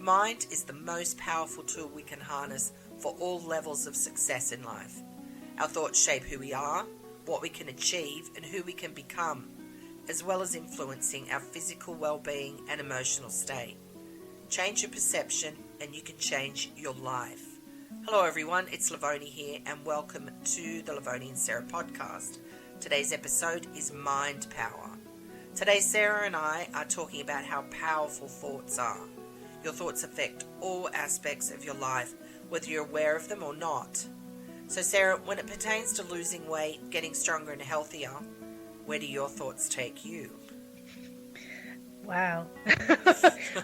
mind is the most powerful tool we can harness for all levels of success in life. Our thoughts shape who we are, what we can achieve, and who we can become, as well as influencing our physical well-being and emotional state. Change your perception and you can change your life. Hello everyone, it's Lovoni here and welcome to the Lovoni and Sarah podcast. Today's episode is Mind Power. Today Sarah and I are talking about how powerful thoughts are. Your thoughts affect all aspects of your life, whether you're aware of them or not. So Sarah, when it pertains to losing weight, getting stronger and healthier, where do your thoughts take you? Wow.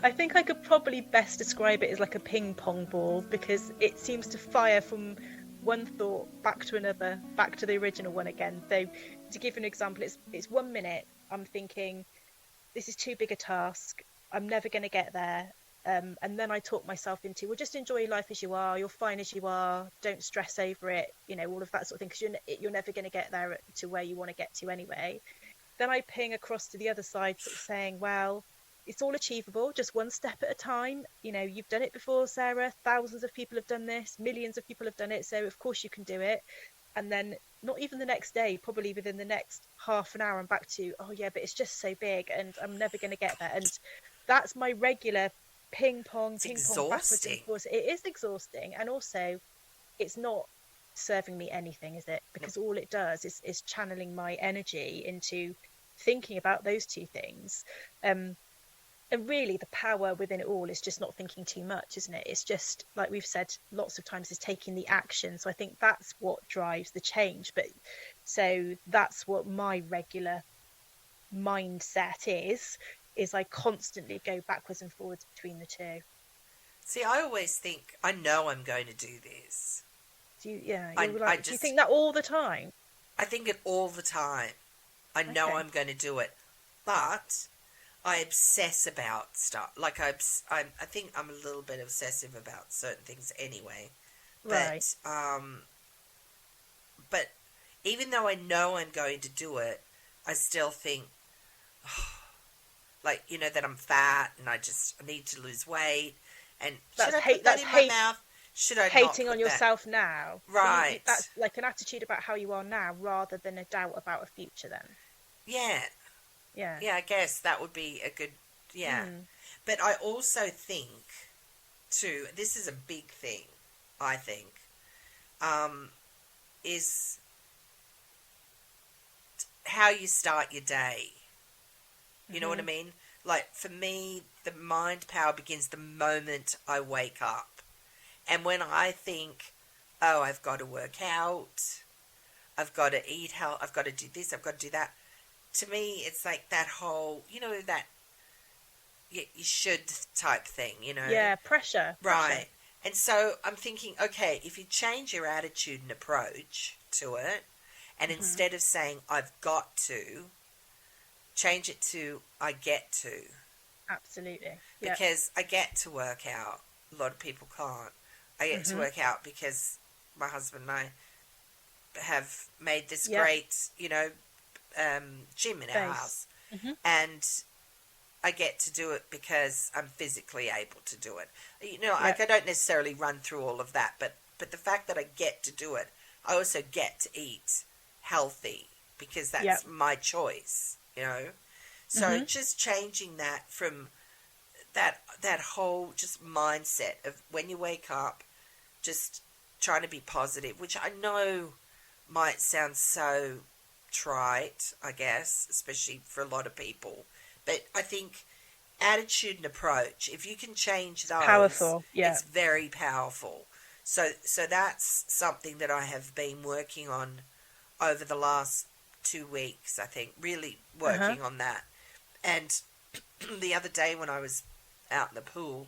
I think I could probably best describe it as like a ping pong ball, because it seems to fire from one thought back to another, back to the original one again. So to give an example, it's 1 minute I'm thinking, this is too big a task, I'm never going to get there. And then I talk myself into, well, just enjoy life as you are, you're fine as you are, don't stress over it, all of that sort of thing, because you're never going to get there to where you want to get to anyway. Then I ping across to the other side, sort of saying, well, it's all achievable, just one step at a time. You've done it before, Sarah, thousands of people have done this, millions of people have done it, so of course you can do it. And then not even the next day, probably within the next half an hour, I'm back to, oh yeah, but it's just so big and I'm never going to get there. And that's my regular ping pong backwards and forwards. It is exhausting, and also it's not serving me anything, is it? Because all it does is channeling my energy into thinking about those two things. And really the power within it all is just not thinking too much, isn't it? It's just, like we've said lots of times, is taking the action. So I think that's what drives the change. But so that's what my regular mindset is I constantly go backwards and forwards between the two. See, I always think, I know I'm going to do this. Do you think that all the time? I think it all the time. I know I'm going to do it. But I obsess about stuff. Like I think I'm a little bit obsessive about certain things anyway. But, right. But even though I know I'm going to do it, I still think, that I'm fat and I need to lose weight. And should I put that in my mouth? Should I hating not on yourself now? Right. That's like an attitude about how you are now, rather than a doubt about a future. Then. Yeah. Yeah, I guess that would be a good, But I also think, too, this is a big thing, I think, is how you start your day. You know what I mean? Like, for me, the mind power begins the moment I wake up. And when I think, oh, I've got to work out, I've got to eat health, I've got to do this, I've got to do that. To me, it's like that whole, that you should type thing, Yeah, pressure. Right. And so I'm thinking, okay, if you change your attitude and approach to it, and instead of saying, I've got to, change it to, I get to. Absolutely. Because I get to work out. A lot of people can't. I get to work out because my husband and I have made this great, gym in our house, and I get to do it because I'm physically able to do it. I don't necessarily run through all of that, but the fact that I get to do it, I also get to eat healthy because that's my choice. So just changing that from that whole just mindset of when you wake up, just trying to be positive, which I know might sound so trite, I guess, especially for a lot of people. But I think attitude and approach, if you can change those, powerful, it's very powerful. So that's something that I have been working on over the last 2 weeks, I think, really working on that. And the other day when I was out in the pool,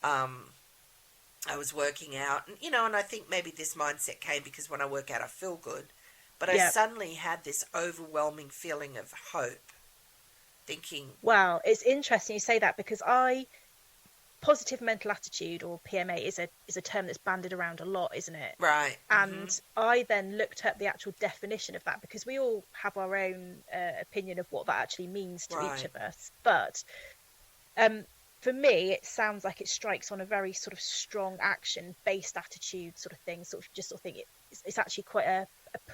I was working out, and and I think maybe this mindset came because when I work out I feel good, but I suddenly had this overwhelming feeling of hope, thinking, wow, it's interesting you say that, because positive mental attitude, or PMA, is a term that's bandied around a lot, isn't it? Right. And I then looked at the actual definition of that, because we all have our own opinion of what that actually means to each of us. But for me, it sounds like it strikes on a very sort of strong action-based attitude sort of thing. Sort of just sort of think it's actually quite a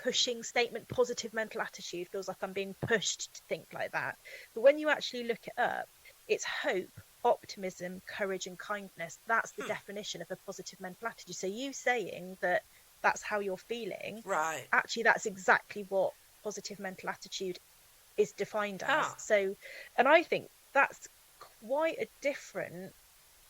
pushing statement. Positive mental attitude feels like I'm being pushed to think like that. But when you actually look it up, it's hope, optimism, courage, and kindness. That's the definition of a positive mental attitude. So you saying that that's how you're feeling, right? Actually, that's exactly what positive mental attitude is defined as. So, and I think that's quite a different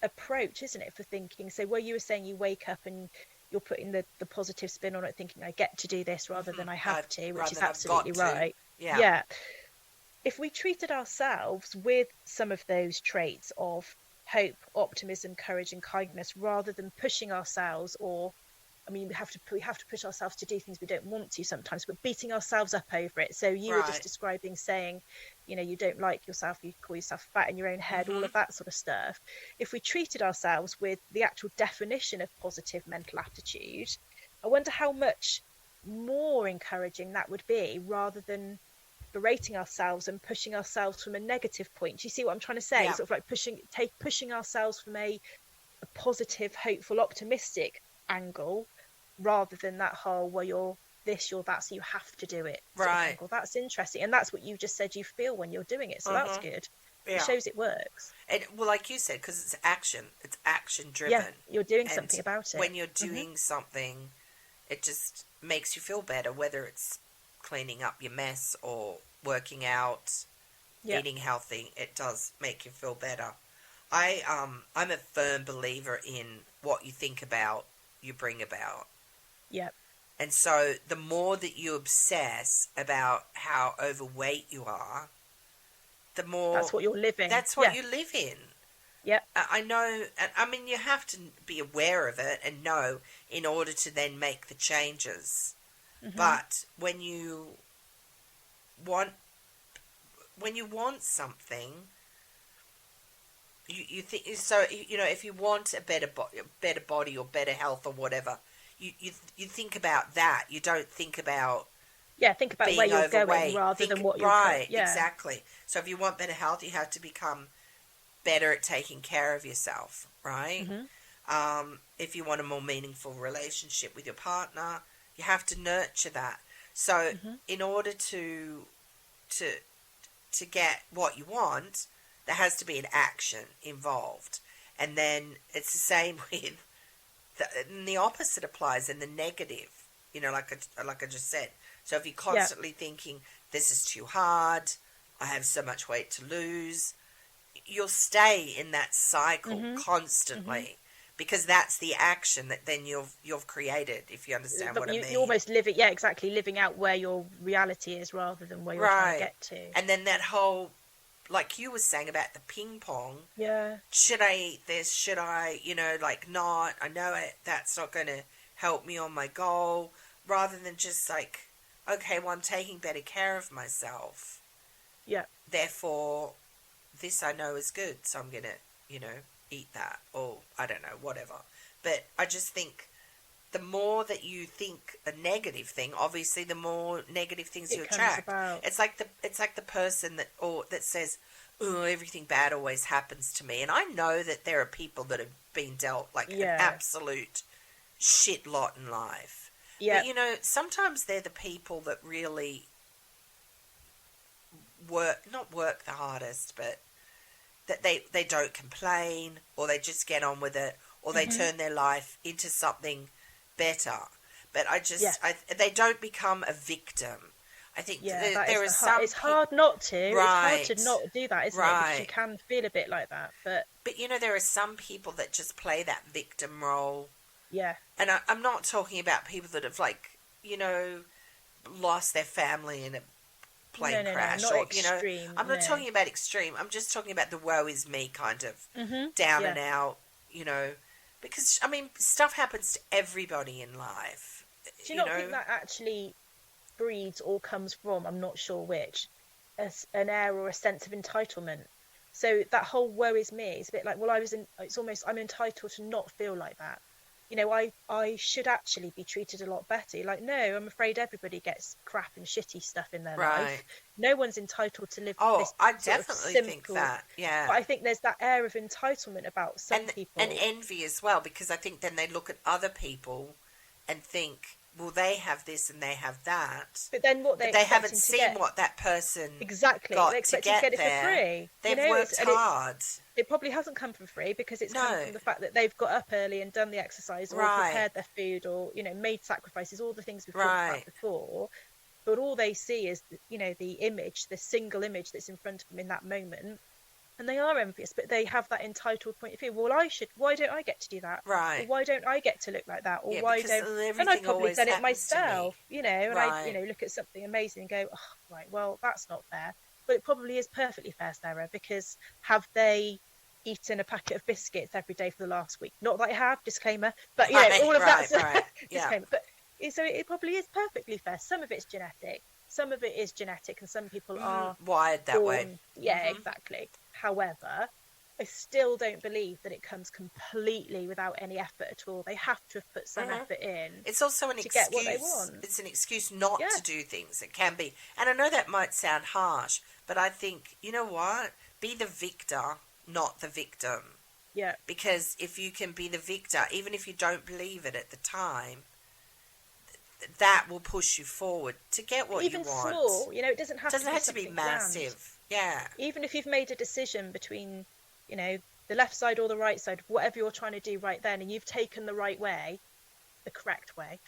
approach, isn't it, for thinking? So where you were saying you wake up and you're putting the positive spin on it, thinking I get to do this rather than I have to, which is absolutely right. Yeah. If we treated ourselves with some of those traits of hope, optimism, courage, and kindness, rather than pushing ourselves, or I mean, we have to push ourselves to do things we don't want to sometimes, but beating ourselves up over it. So you were just describing saying, you know, you don't like yourself, you call yourself fat in your own head, all of that sort of stuff. If we treated ourselves with the actual definition of positive mental attitude, I wonder how much more encouraging that would be, rather than berating ourselves and pushing ourselves from a negative point. Do you see what I'm trying to say? Sort of like pushing ourselves from a positive, hopeful, optimistic angle, rather than that whole, well, you're this, you're that, so you have to do it. Right. Well, that's interesting. And that's what you just said you feel when you're doing it. So that's good. Yeah. It shows it works. And, well, like you said, because it's action driven. Yeah, you're doing something about it. When you're doing something, it just makes you feel better, whether it's cleaning up your mess or working out, eating healthy. It does make you feel better. I'm a firm believer in what you think about, you bring about. Yep. And so the more that you obsess about how overweight you are, the more... That's what you're living. That's what you live in. Yep. I know, I mean, you have to be aware of it and know in order to then make the changes. But when you want something... You think so? You know, if you want a better body or better health or whatever, you think about that. You don't think about think about where you're going rather than what you're right. Exactly. So if you want better health, you have to become better at taking care of yourself, right? If you want a more meaningful relationship with your partner, you have to nurture that. So in order to get what you want, there has to be an action involved. And then it's the same with the opposite applies in the negative, you know, like I just said. So if you're constantly thinking, this is too hard, I have so much weight to lose, you'll stay in that cycle constantly, because that's the action that then you've created, if you understand what I mean. You almost live it, exactly, living out where your reality is rather than where you're trying to get to. And then that whole, like you were saying about the ping pong. Yeah. Should I eat this? Should I, not? I know that's not going to help me on my goal. Rather than just like, okay, well, I'm taking better care of myself. Yeah. Therefore, this I know is good, so I'm going to, eat that. Or, I don't know, whatever. But I just think the more that you think a negative thing, obviously the more negative things you attract. It's like the person that says, "Oh, everything bad always happens to me." And I know that there are people that have been dealt like an absolute shit lot in life. Yeah. But sometimes they're the people that really not work the hardest, but that they don't complain, or they just get on with it, or they turn their life into something better. But they don't become a victim. I think there is some... It's hard not to. Right. It's hard to not do that, isn't it? Because you can feel a bit like that. But there are some people that just play that victim role. Yeah. And I'm not talking about people that have, lost their family in a plane crash. Not extreme. I'm not talking about extreme. I'm just talking about the woe is me kind of down and out, Because, stuff happens to everybody in life. Do you not think that actually breeds or comes from, I'm not sure which, an air or a sense of entitlement? So that whole woe is me is a bit like, well, I'm entitled to not feel like that. I should actually be treated a lot better. You're like, no, I'm afraid everybody gets crap and shitty stuff in their life. No one's entitled to live this I sort of definitely simple. think that, yeah. But I think there's that air of entitlement about some people. And envy as well, because I think then they look at other people and think, well, they have this and they have that. But then what they haven't seen what that person got they expect to get it for free. They've worked hard. It probably hasn't come for free because it's come from the fact that they've got up early and done the exercise or prepared their food or, made sacrifices, all the things we've talked about before. But all they see is, the image, the single image that's in front of them in that moment. And they are envious, but they have that entitled point of view. Well, why don't I get to do that? Right. Or why don't I get to look like that? Or why don't... And I've probably done it myself, and Right. I, look at something amazing and go, oh, right, well, that's not fair. But it probably is perfectly fair, Sarah, because have they eaten a packet of biscuits every day for the last week? Not that I have, disclaimer, but, all of that's disclaimer. But so it probably is perfectly fair. Some of it's genetic. Some of it is genetic, and some people are wired that way. Yeah, exactly. However, I still don't believe that it comes completely without any effort at all. They have to have put some effort in. It's also an excuse. Get what they want. It's an excuse not to do things. It can be. And I know that might sound harsh, but I think, you know what? Be the victor, not the victim. Yeah. Because if you can be the victor, even if you don't believe it at the time, that will push you forward to get what even you want. Even small, it doesn't have to be massive. Grand. Yeah. Even if you've made a decision between, the left side or the right side, whatever you're trying to do right then, and you've taken the right way, the correct way,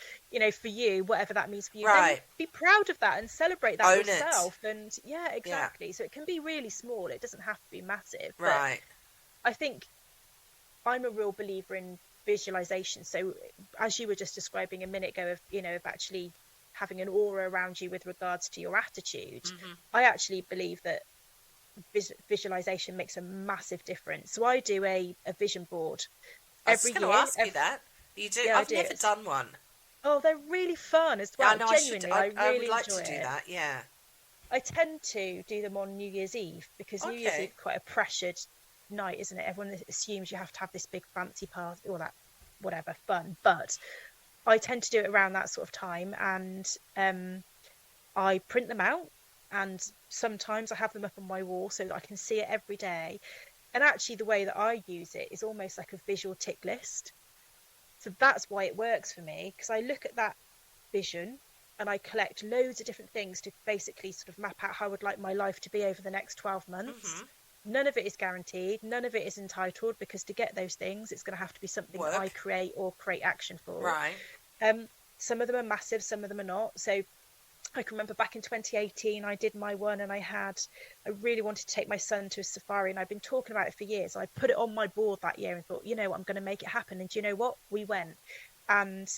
for you, whatever that means for you, then be proud of that and celebrate that yourself. And yeah, exactly. Yeah. So it can be really small. It doesn't have to be massive. Right. But I think I'm a real believer in visualization. So as you were just describing a minute ago of actually having an aura around you with regards to your attitude, I actually believe that visualization makes a massive difference. So I do a vision board every year. I was going to ask you that. You do? Yeah, I've never done one. Oh, they're really fun as well. Yeah, no, genuinely, I really would like enjoy to do that. Yeah. I tend to do them on New Year's Eve because New Year's Eve is quite a pressured night, isn't it? Everyone assumes you have to have this big fancy party, all that whatever fun, but I tend to do it around that sort of time, and I print them out, and sometimes I have them up on my wall so that I can see it every day. And actually the way that I use it is almost like a visual tick list. So that's why it works for me, because I look at that vision and I collect loads of different things to basically sort of map out how I would like my life to be over the next 12 months. None of it is guaranteed. None of it is entitled, because to get those things, it's going to have to be something that I create or create action for. Right. Some of them are massive, some of them are not. So I can remember back in 2018, I did my one, and I really wanted to take my son to a safari, and I've been talking about it for years. I put it on my board that year and thought, I'm going to make it happen. And do you know what? We went. And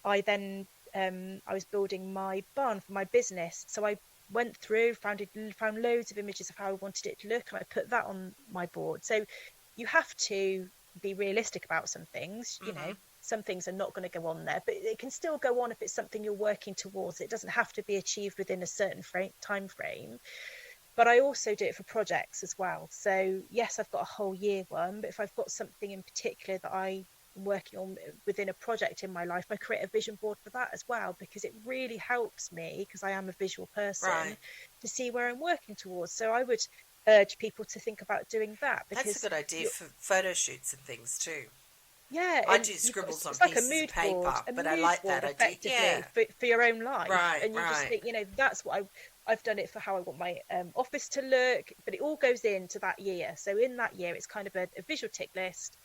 I then, I was building my barn for my business. So I went through, found loads of images of how I wanted it to look, and I put that on my board. So you have to be realistic about some things. Some things are not going to go on there, but it can still go on if it's something you're working towards. It doesn't have to be achieved within a certain time frame. But I also do it for projects as well. So yes, I've got a whole year one, but if I've got something in particular that I'm working on within a project in my life, I create a vision board for that as well, because it really helps me, because I am a visual person, to see where I'm working towards. So I would urge people to think about doing that. Because that's a good idea for photo shoots and things too. Yeah, I do scribbles on pieces of paper, but I like that idea. Yeah, for your own life, right? And you just think, that's what I've done it for how I want my office to look. But it all goes into that year. So in that year, it's kind of a visual tick list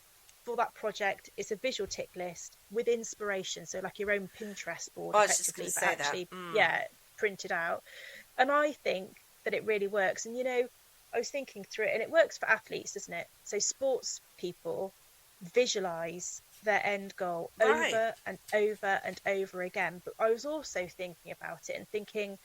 for that project. It's a visual tick list with inspiration, so like your own Pinterest board, effectively, but actually, printed out. And I think that it really works. And I was thinking through it, and it works for athletes, doesn't it? So sports people visualize their end goal over and over and over again. But I was also thinking about it and thinking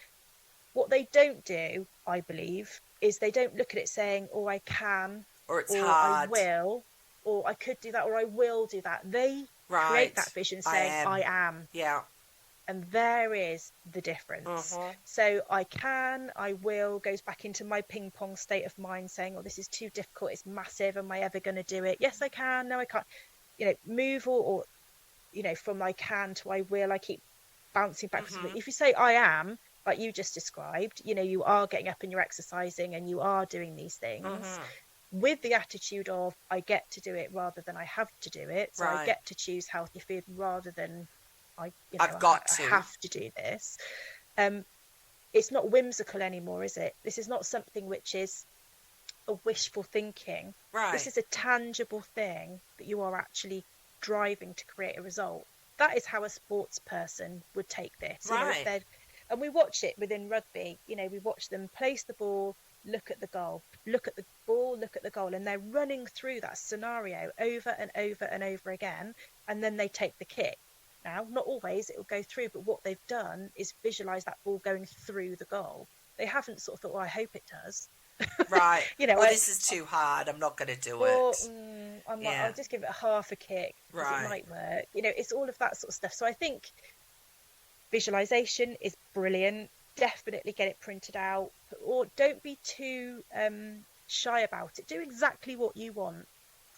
what they don't do, I believe, is they don't look at it saying, oh, I can, or it's hard, I will, or I could do that, or I will do that. They create that vision saying, I am. Yeah. And there is the difference. So I can, I will, goes back into my ping pong state of mind saying, oh, this is too difficult, it's massive, am I ever going to do it? Yes, I can, no, I can't. Move or from I can to I will, I keep bouncing back. Mm-hmm. If you say I am, like you just described, you are getting up and you're exercising and you are doing these things Mm-hmm. with the attitude of I get to do it rather than I have to do it. So I Right. get to choose healthy food rather than I've got I to. have to do this. It's not whimsical anymore, is it? This is not something which is a wishful thinking. Right. This is a tangible thing that you are actually driving to create a result. That is how a sports person would take this. Right. And we watch it within rugby. We watch them place the ball, look at the goal, look at the ball, look at the goal, and they're running through that scenario over and over and over again, and then they take the kick. Now, not always it will go through, but what they've done is visualize that ball going through the goal. They haven't sort of thought, I hope it does. Right. This is too hard. I'm not going to do it. I'll just give it half a kick because it might work. It's all of that sort of stuff. So I think visualization is brilliant. Definitely get it printed out, or don't be too shy about it. Do exactly what you want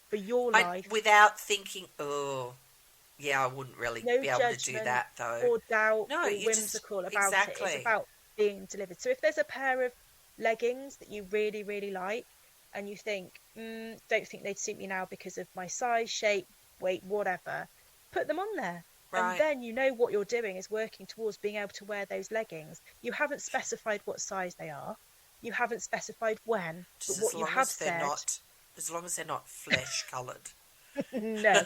for your life without thinking, oh, yeah, I wouldn't really be able to do that though. Or doubt or whimsical about it. It's about being delivered. So if there's a pair of leggings that you really, really like and you think, don't think they'd suit me now because of my size, shape, weight, whatever, put them on there. Right. And then what you're doing is working towards being able to wear those leggings. You haven't specified what size they are. You haven't specified when. But what you have said... As long as they're not flesh-coloured. No.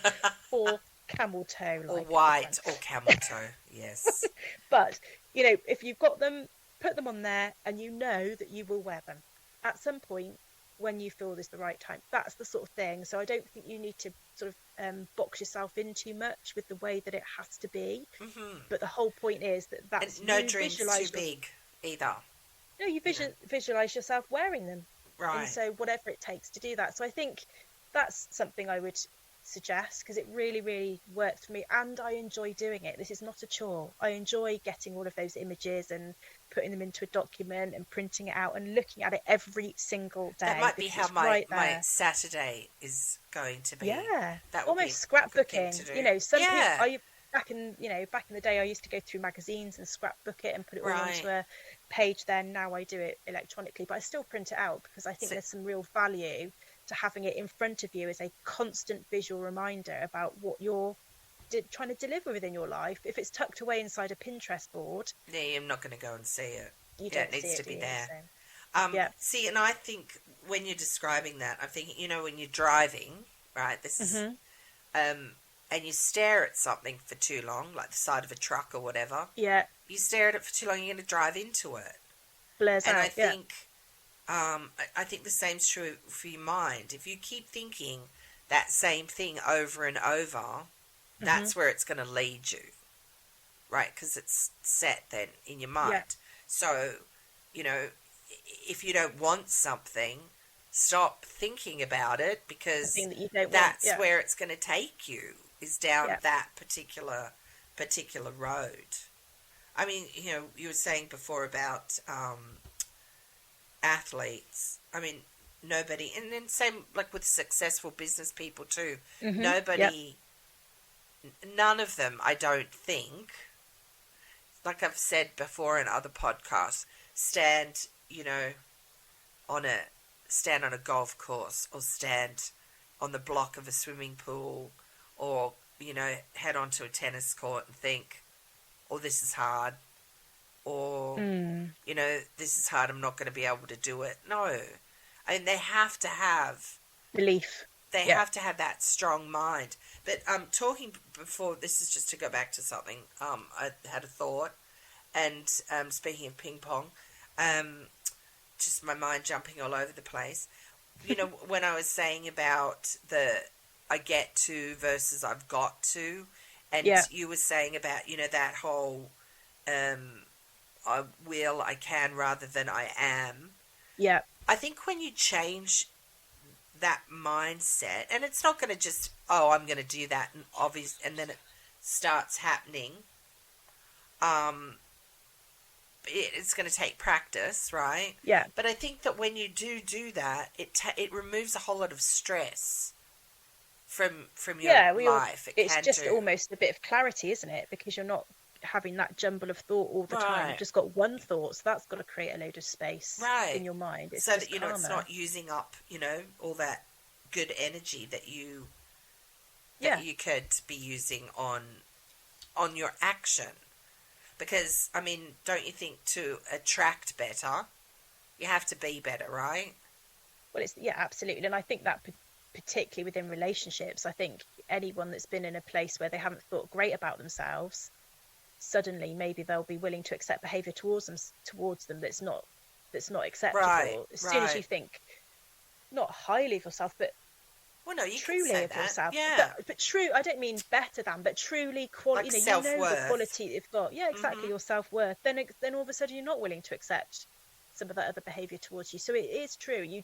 Or camel toe. Or white or camel toe, yes. But, if you've got them, put them on there and you know that you will wear them at some point when you feel is the right time. That's the sort of thing. So I don't think you need to sort of box yourself in too much with the way that it has to be. Mm-hmm. But the whole point is that's... And no dreams too big either. No, you visualise yourself wearing them. Right. And so whatever it takes to do that. So I think that's something I would suggest because it really, really worked for me and I enjoy doing it. This is not a chore. I enjoy getting all of those images and putting them into a document and printing it out and looking at it every single day. That might be how my Saturday is going to be. Yeah, that would almost be scrapbooking. People, back in the day I used to go through magazines and scrapbook it and put it all right. onto a page. Then now I do it electronically, but I still print it out because I think there's some real value to having it in front of you as a constant visual reminder about what you're trying to deliver within your life. If it's tucked away inside a Pinterest board, I'm not going to go and see it. It needs to be there. So, See, and I think when you're describing that, I'm thinking, when you're driving, right? This is, and you stare at something for too long, like the side of a truck or whatever. Yeah. You stare at it for too long, you're going to drive into it. Blurs and out, I think, I think the same's true for your mind. If you keep thinking that same thing over and over, that's where it's going to lead you, right? Because it's set then in your mind. Yeah. So, if you don't want something, stop thinking about it because that's where it's going to take you, is down that particular road. I mean, you were saying before about athletes. I mean, nobody, and then same like with successful business people too. Nobody, none of them, I don't think, like I've said before in other podcasts, stand on a golf course or stand on the block of a swimming pool or head onto a tennis court and think, oh, this is hard, or this is hard, I'm not going to be able to do it. No, I mean, they have to have belief. They have to have that strong mind. But talking before, this is just to go back to something. I had a thought, and speaking of ping pong, just my mind jumping all over the place. When I was saying about the I get to versus I've got to, and you were saying about that whole I will, I can rather than I am. Yeah. I think when you change that mindset, and it's not going to just, I'm going to do that and then it starts happening. It's going to take practice, right? Yeah. But I think that when you do that, it removes a whole lot of stress from your life. It's just almost a bit of clarity, isn't it? Because you're not having that jumble of thought all the time. You've just got one thought, so that's got to create a load of space in your mind. It's so just that it's not using up all that good energy that you could be using on your action. Because I mean, don't you think to attract better, you have to be better, right? Well, absolutely, and I think that particularly within relationships, I think anyone that's been in a place where they haven't thought great about themselves, suddenly maybe they'll be willing to accept behaviour towards them that's not acceptable. As soon as you think not highly of yourself, but you truly can say of that. yourself. Yeah. But true, I don't mean better than, but truly quality. Like you know self-worth. The quality you've got. Yeah, exactly. Your self-worth. Then all of a sudden you're not willing to accept some of that other behaviour towards you. So it is true. You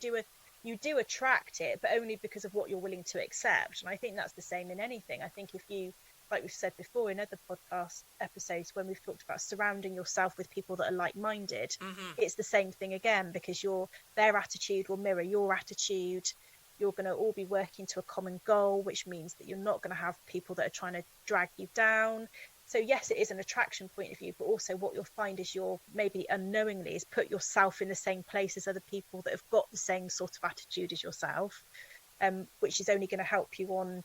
do attract it, but only because of what you're willing to accept. And I think that's the same in anything. I think if you, like we've said before in other podcast episodes when we've talked about surrounding yourself with people that are like-minded, it's the same thing again, because their attitude will mirror your attitude. You're going to all be working to a common goal, which means that you're not going to have people that are trying to drag you down. So yes, it is an attraction point of view, but also what you'll find is you're maybe unknowingly is put yourself in the same place as other people that have got the same sort of attitude as yourself, which is only going to help you on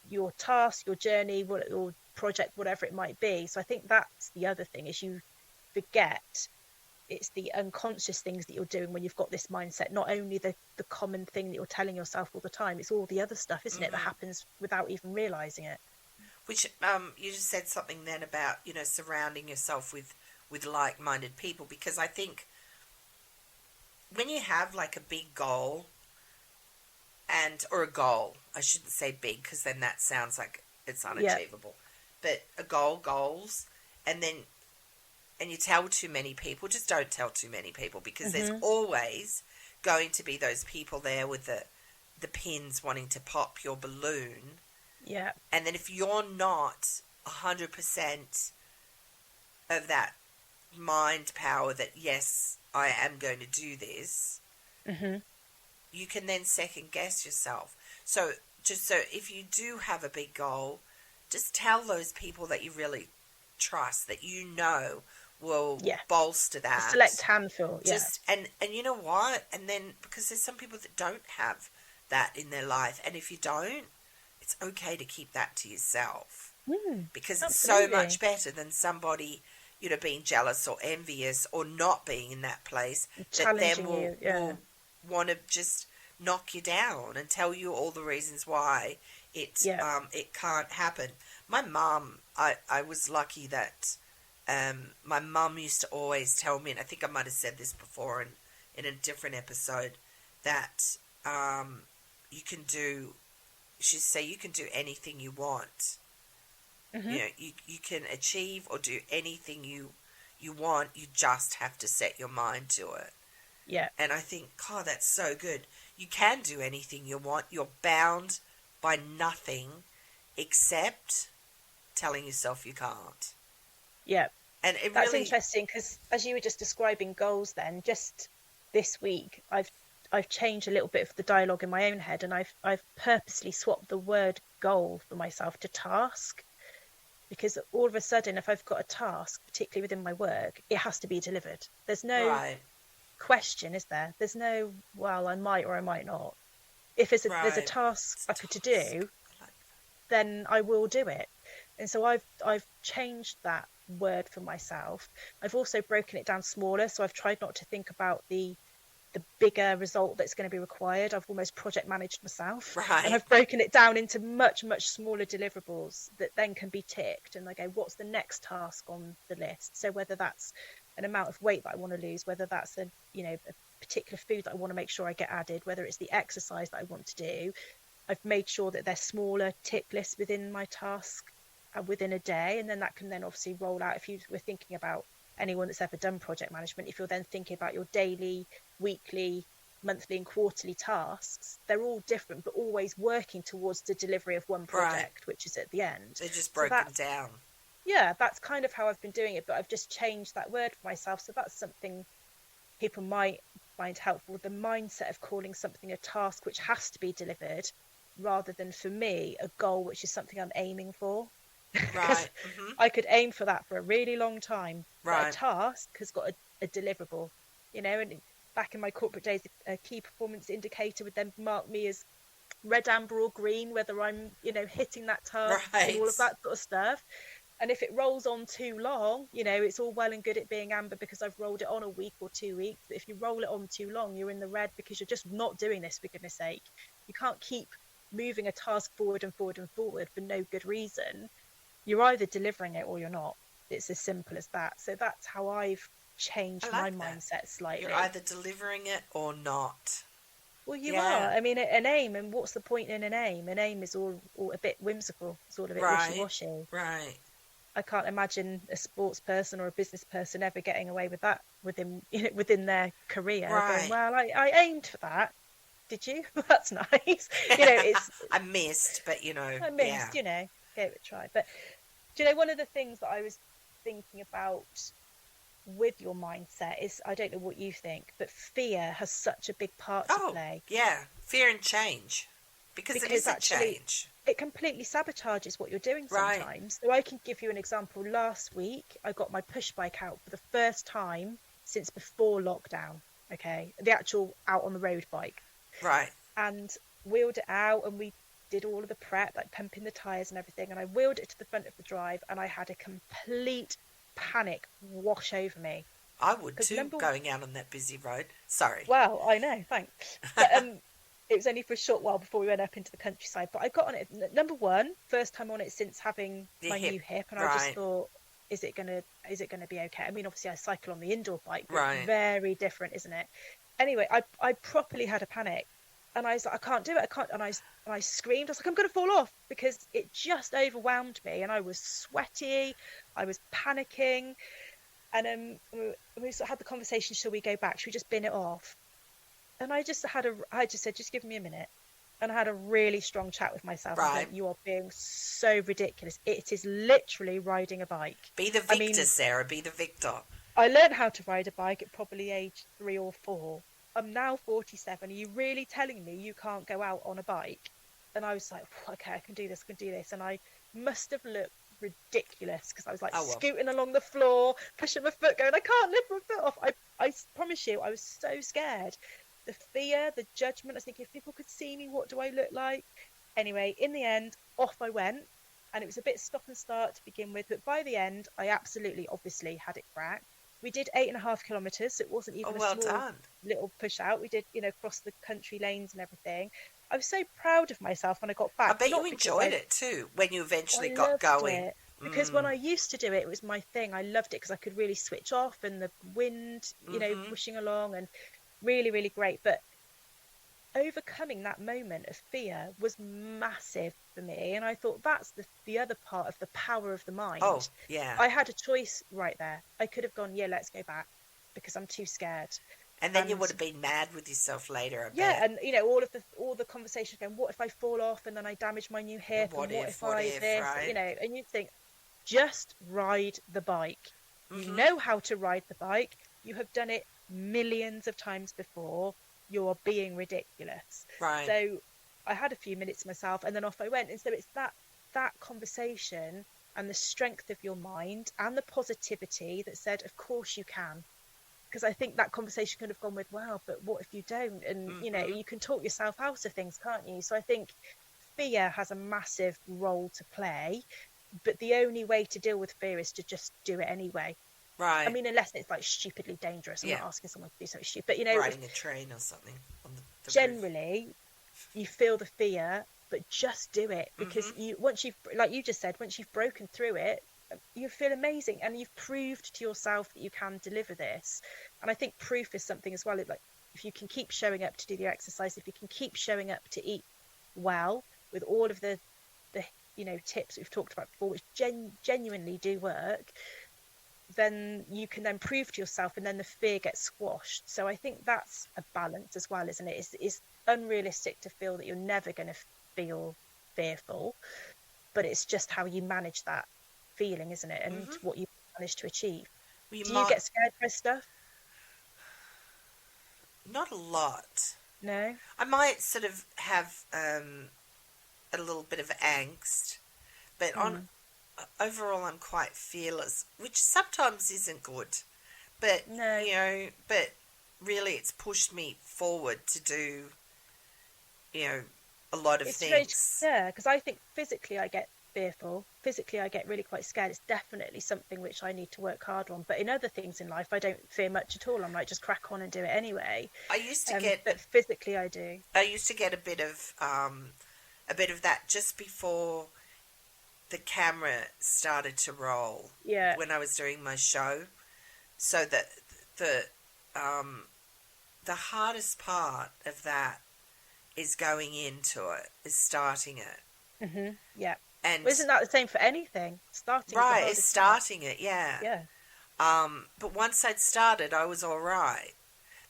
your task, your journey, your project, whatever it might be. So I think that's the other thing, is you forget it's the unconscious things that you're doing when you've got this mindset, not only the common thing that you're telling yourself all the time, it's all the other stuff, isn't it, that happens without even realising it. Which you just said something then about surrounding yourself with like-minded people, because I think when you have like a big goal or a goal, I shouldn't say big because then that sounds like it's unachievable, but goals, and you tell too many people, just don't tell too many people, because there's always going to be those people there with the pins wanting to pop your balloon. Yeah. And then if you're not 100% of that mind power that, yes, I am going to do this, you can then second guess yourself. So if you do have a big goal, just tell those people that you really trust, that will bolster that. A select handful, And you know what? And then, because there's some people that don't have that in their life, and if you don't, it's okay to keep that to yourself, because it's so much better than somebody, being jealous or envious or not being in that place, that then will want to just knock you down and tell you all the reasons why it can't happen. My mum, I was lucky that my mum used to always tell me, and I think I might have said this before in a different episode, that she'd say you can do anything you want. You can achieve or do anything you want. You just have to set your mind to it. Yeah. And I think, God, that's so good. You can do anything you want. You're bound by nothing except telling yourself you can't. Yeah. And that's interesting, because as you were just describing goals, then just this week I've changed a little bit of the dialogue in my own head, and I've purposely swapped the word goal for myself to task, because all of a sudden, if I've got a task, particularly within my work, it has to be delivered. There's no question, is there? There's no, well, I might or I might not. If there's a task to do, then I will do it. And so I've changed that word for myself. I've also broken it down smaller, so I've tried not to think about the bigger result that's going to be required. I've almost project managed myself, and I've broken it down into much smaller deliverables that then can be ticked, and I go, what's the next task on the list? So whether that's an amount of weight that I want to lose, whether that's a particular food that I want to make sure I get added, whether it's the exercise that I want to do, I've made sure that they're smaller tick lists within my task within a day, and then that can then obviously roll out. If you were thinking about anyone that's ever done project management, if you're then thinking about your daily, weekly, monthly and quarterly tasks, they're all different, but always working towards the delivery of one project, which is at the end. They're just broken down. Yeah, that's kind of how I've been doing it, but I've just changed that word for myself. So that's something people might find helpful. The mindset of calling something a task which has to be delivered rather than, for me, a goal which is something I'm aiming for. Because Right. Mm-hmm. I could aim for that for a really long time, but a Right. task has got a deliverable, and back in my corporate days, a key performance indicator would then mark me as red, amber, or green, whether I'm, hitting that task and all of Right. that sort of stuff. And if it rolls on too long, it's all well and good it being amber because I've rolled it on a week or 2 weeks. But if you roll it on too long, you're in the red because you're just not doing this, for goodness sake. You can't keep moving a task forward and forward and forward for no good reason. You're either delivering it or you're not. It's as simple as that. So that's how I've changed I my like that. mindset slightly. You're either delivering it or not. Well, you are. Yeah. I mean, an aim, and what's the point in an aim? An aim is all a bit whimsical, sort of a bit Right. wishy-washy. Right. I can't imagine a sports person or a business person ever getting away with that within their career. Right. Going, well, I aimed for that. Did you? That's nice. It's I missed, but I missed. yeah. Gave it a try. But one of the things that I was thinking about with your mindset is, I don't know what you think, but fear has such a big part to play. Yeah, fear and change, because it is actually, a change. It completely sabotages what you're doing sometimes. Right. So I can give you an example. Last week, I got my push bike out for the first time since before lockdown. Okay, the actual out on the road bike. Right. And wheeled it out, and we did all of the prep, like pumping the tyres and everything. And I wheeled it to the front of the drive, and I had a complete panic wash over me. I would too, going out on that busy road. Sorry. Well, I know, thanks. But it was only for a short while before we went up into the countryside. But I got on it, number one, first time on it since having my new hip, and I just thought, is it gonna be okay? I mean, obviously I cycle on the indoor bike, but it's very different, isn't it? Anyway, I properly had a panic, and I was like, I can't do it, I can't, and I screamed. I was like, I'm gonna fall off, because it just overwhelmed me, and I was sweaty, I was panicking, and we sort of had the conversation, shall we go back? Should we just bin it off? And I just said, just give me a minute. And I had a really strong chat with myself. Right. You are being so ridiculous. It is literally riding a bike. Be the victor, Sarah. Be the victor. I learned how to ride a bike at probably age 3 or 4. I'm now 47. Are you really telling me you can't go out on a bike? And I was like, okay, I can do this. And I must have looked ridiculous, because I was like scooting along the floor, pushing my foot, going, I can't lift my foot off. I promise you, I was so scared. The fear, the judgment, I was thinking, if people could see me, what do I look like? Anyway, in the end, off I went, and it was a bit stop and start to begin with, but by the end, I absolutely, obviously, had it cracked. We did 8.5 kilometres, so it wasn't even a small little push out. We did, across the country lanes and everything. I was so proud of myself when I got back. I bet you enjoyed it too, when you eventually got going. Because when I used to do it, it was my thing. I loved it because I could really switch off, and the wind, pushing along, and really, really great. But overcoming that moment of fear was massive for me, and I thought that's the other part of the power of the mind. Oh, yeah. I had a choice right there. I could have gone, let's go back, because I'm too scared. And then you would have been mad with yourself later. I bet. And all the conversations going, what if I fall off and then I damage my new hip? What if this? Right? And you'd think, just ride the bike. You know how to ride the bike. You have done it millions of times before. You're being ridiculous. Right. So I had a few minutes myself, and then off I went. And so it's that conversation and the strength of your mind and the positivity that said, of course you can. Because I think that conversation could have gone with, wow, but what if you don't? And, you can talk yourself out of things, can't you? So I think fear has a massive role to play, but the only way to deal with fear is to just do it anyway. Right. I mean, unless it's like stupidly dangerous. I'm not asking someone to do something stupid. But, riding a train or something. On the generally, you feel the fear, but just do it. Because once you've, like you just said, once you've broken through it, you feel amazing, and you've proved to yourself that you can deliver this. And I think proof is something as well. Like, if you can keep showing up to do the exercise, if you can keep showing up to eat well, with all of the tips we've talked about before, which genuinely do work, then you can then prove to yourself, and then the fear gets squashed. So I think that's a balance as well, isn't it? It's unrealistic to feel that you're never going to feel fearful, but it's just how you manage that feeling, isn't it? And what you manage to achieve. Do you get scared by stuff? Not a lot. No? I might sort of have a little bit of angst, but overall I'm quite fearless, which sometimes isn't good. But No. but really it's pushed me forward to do, a lot of It's strange, things. yeah, because I think physically I get fearful. Physically I get really quite scared. It's definitely something which I need to work hard on. But in other things in life, I don't fear much at all. I'm like, just crack on and do it anyway. I used to get But physically I do. a bit of that just before the camera started to roll Yeah. when I was doing my show. So that the the hardest part of that is going into it, is starting it. Yeah. And Well, isn't that the same for anything? Starting is the right, hardest it's part. starting it, yeah. Yeah. But once I'd started, I was all right.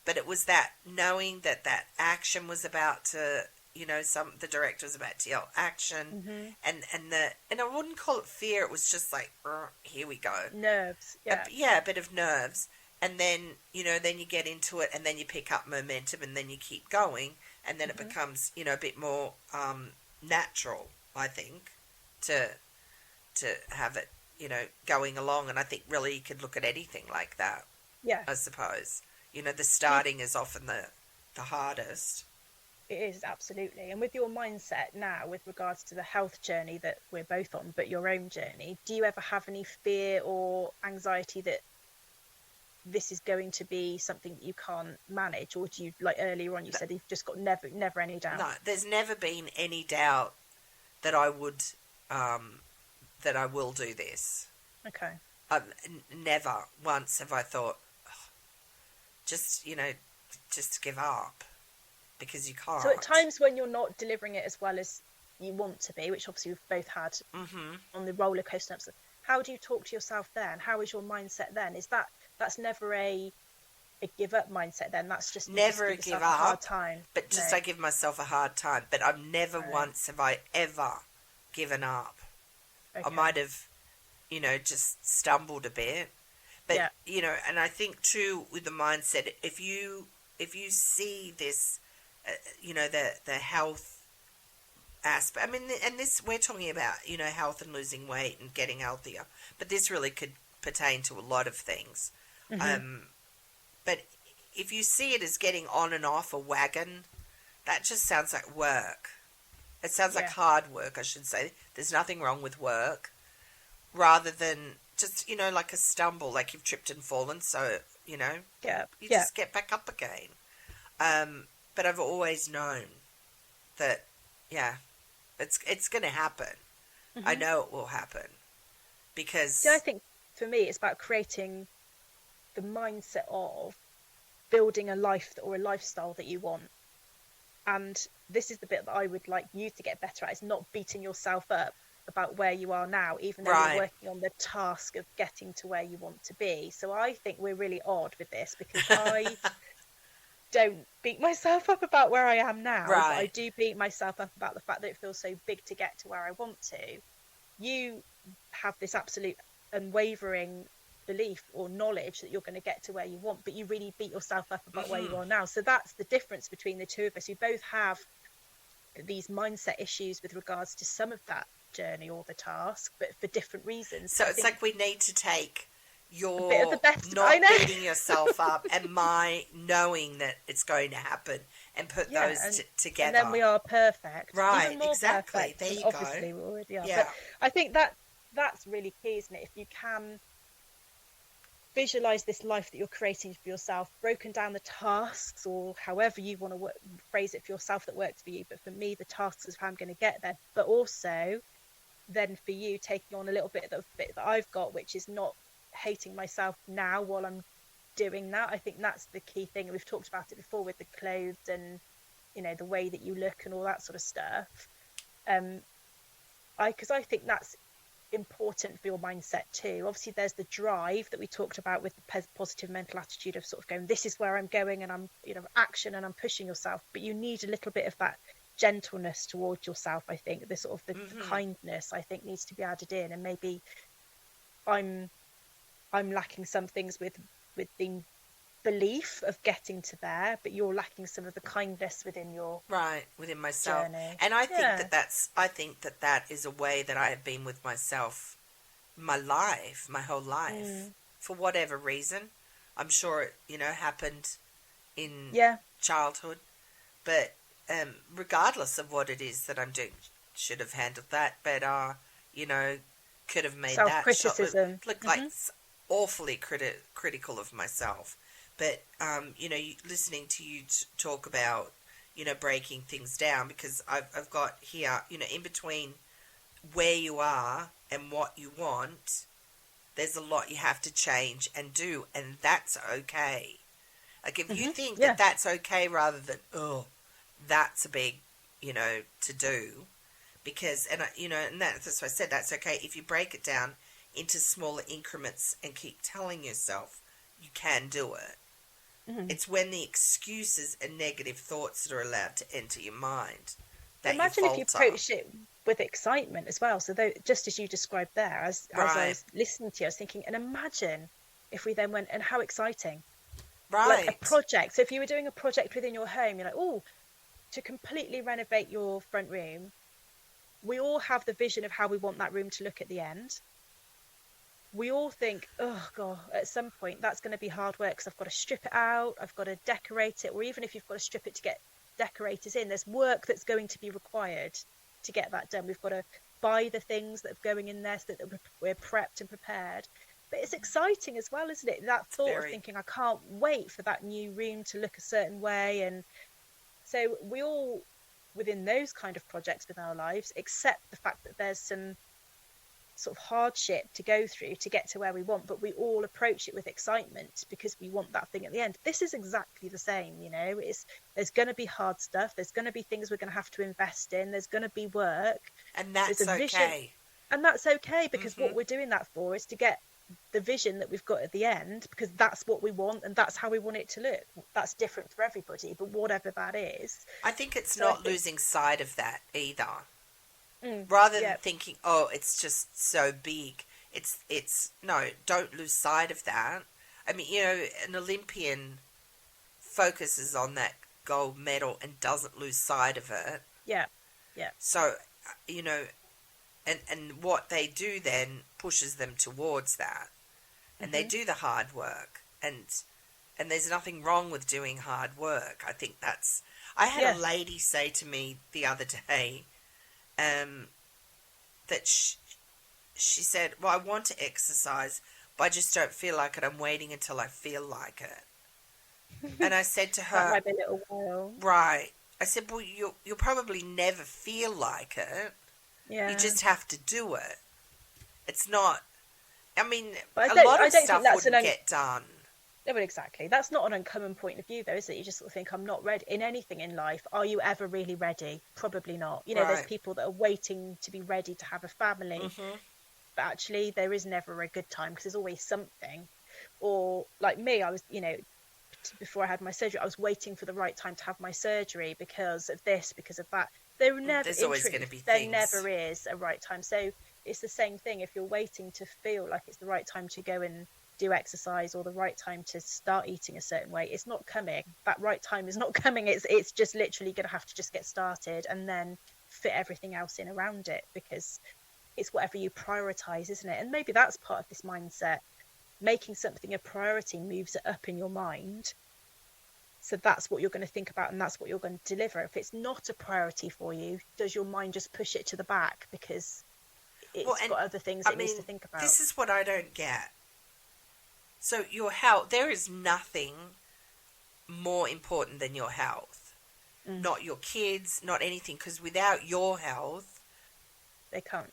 But it was that knowing that that action was about to, the director was about to yell action, and I wouldn't call it fear. It was just like, here we go. Nerves. Yeah. A bit of nerves, and then then you get into it, and then you pick up momentum, and then you keep going, and then it becomes a bit more natural, I think, to have it going along. And I think really you could look at anything like that. Yeah. I suppose the starting is often the hardest. It is, absolutely. And with your mindset now, with regards to the health journey that we're both on, but your own journey, do you ever have any fear or anxiety that this is going to be something that you can't manage? Or do you, like earlier on, you said you've just got never any doubt? No, there's never been any doubt that I would, that I will do this. Okay. Never once have I thought, just give up, because you can't. So at times when you're not delivering it as well as you want to be, which obviously we've both had on the roller coaster episode, how do you talk to yourself then? How is your mindset then? That's never a give up mindset then? That's just never a give up, a hard time. But just I give myself a hard time. But I've never once have I ever given up. Okay. I might have, just stumbled a bit. But and I think too with the mindset, if you see this, the health aspect. I mean, and this we're talking about, health and losing weight and getting healthier, but this really could pertain to a lot of things. But if you see it as getting on and off a wagon, that just sounds like work. It sounds like hard work, I should say. There's nothing wrong with work, rather than just, like a stumble, like you've tripped and fallen, so, you just get back up again. But I've always known that, it's going to happen. I know it will happen. Because... See, I think, for me, it's about creating the mindset of building a life or a lifestyle that you want. And this is the bit that I would like you to get better at, is not beating yourself up about where you are now, even though you're working on the task of getting to where you want to be. So I think we're really odd with this, because I don't beat myself up about where I am now, but I do beat myself up about the fact that it feels so big to get to where I want to. You have this absolute unwavering belief or knowledge that you're going to get to where you want, but you really beat yourself up about where you are now. So that's the difference between the two of us. We both have these mindset issues with regards to some of that journey or the task, but for different reasons. So it's like we need to take your bit of the best, not beating yourself up and my knowing that it's going to happen, and put those together. And then we are perfect. Right, even more exactly. Perfect, there you obviously go. We already are. Yeah. But I think that's really key, isn't it? If you can visualize this life that you're creating for yourself, broken down the tasks, or however you want to phrase it for yourself that works for you. But for me, the tasks is how I'm going to get there. But also, then for you, taking on a little bit that I've got, which is not hating myself now while I'm doing that. I think that's the key thing. And we've talked about it before with the clothes and the way that you look and all that sort of stuff. Because I think that's important for your mindset too. Obviously there's the drive that we talked about with the positive mental attitude of sort of going, this is where I'm going, and I'm action, and I'm pushing yourself, but you need a little bit of that gentleness towards yourself. I think the sort of the kindness, I think, needs to be added in. And maybe I'm lacking some things with the belief of getting to there, but you're lacking some of the kindness within your right within myself. journey. And I think that is a way that I have been with myself my whole life, for whatever reason. I'm sure it, happened in childhood, but regardless of what it is that I'm doing, should have handled that better, could have made that self-criticism. Look like awfully critical of myself. But, listening to you talk about, breaking things down, because I've got here, in between where you are and what you want, there's a lot you have to change and do, and that's okay. Like, if you think that that's okay rather than, oh, that's a big, to do, because, and that's why I said that's okay. If you break it down into smaller increments and keep telling yourself you can do it, it's when the excuses and negative thoughts that are allowed to enter your mind that imagine you if you approach it with excitement as well. So just as you described there, as I was listening to you, I was thinking, and imagine if we then went, and how exciting. Right. Like a project. So if you were doing a project within your home, you're like, oh, to completely renovate your front room, we all have the vision of how we want that room to look at the end. We all think, oh God, at some point that's going to be hard work because I've got to strip it out, I've got to decorate it, or even if you've got to strip it to get decorators in, there's work that's going to be required to get that done. We've got to buy the things that are going in there so that we're prepped and prepared. But it's exciting as well, isn't it? That thought of thinking, I can't wait for that new room to look a certain way. And so we all, within those kind of projects with our lives, accept the fact that there's some sort of hardship to go through to get to where we want, but we all approach it with excitement because we want that thing at the end. This is exactly the same, there's going to be hard stuff, there's going to be things we're going to have to invest in, there's going to be work, and that's okay. And that's okay, because what we're doing that for is to get the vision that we've got at the end, because that's what we want and that's how we want it to look. That's different for everybody, but whatever that is, I think it's not losing sight of that either. Rather than thinking, oh, it's just so big. It's no, don't lose sight of that. I mean, an Olympian focuses on that gold medal and doesn't lose sight of it. Yeah. So, and what they do then pushes them towards that. And they do the hard work. And there's nothing wrong with doing hard work. I think I had a lady say to me the other day, that she said, well, I want to exercise, but I just don't feel like it. I'm waiting until I feel like it. And I said to her, that might be a little while. Right. I said, well, you'll probably never feel like it. Yeah. You just have to do it. It's not, a lot of stuff wouldn't get done. No, but exactly. That's not an uncommon point of view, though, is it? You just sort of think, I'm not ready. In anything in life, are you ever really ready? Probably not. There's people that are waiting to be ready to have a family. But actually, there is never a good time because there's always something. Or, like me, I was, before I had my surgery, I was waiting for the right time to have my surgery because of this, because of that. There's always going to be things. There never is a right time. So it's the same thing. If you're waiting to feel like it's the right time to go and do exercise or the right time to start eating a certain way, it's not coming. That right time is not coming. It's just literally going to have to just get started and then fit everything else in around it, because it's whatever you prioritize, isn't it? And maybe that's part of this mindset. Making something a priority moves it up in your mind, so that's what you're going to think about and that's what you're going to deliver. If it's not a priority for you, does your mind just push it to the back because it's got other things it needs to think about? This is what I don't get. So your health, there is nothing more important than your health. Not your kids, not anything, because without your health, they can't.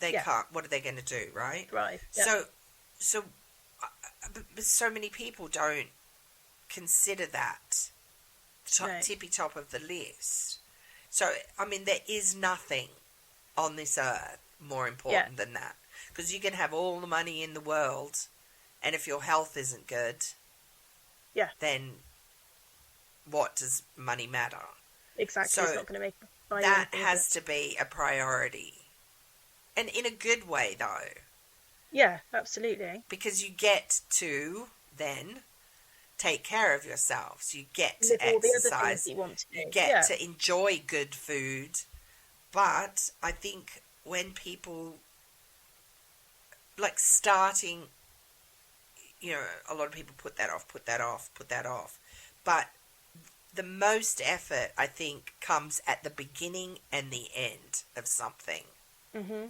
What are they going to do, right? Right. Yep. But so many people don't consider that tippy top of the list. So, there is nothing on this earth more important than that. Because you can have all the money in the world, and if your health isn't good, then what does money matter? Exactly. So it's not going to make that has to be a priority. And in a good way, though. Yeah, absolutely. Because you get to then take care of yourselves. You get to live all the other things exercise. that you want to do. You get to enjoy good food. But I think when people, like, starting, you know, a lot of people put that off. But the most effort, I think, comes at the beginning and the end of something. Mm-hmm.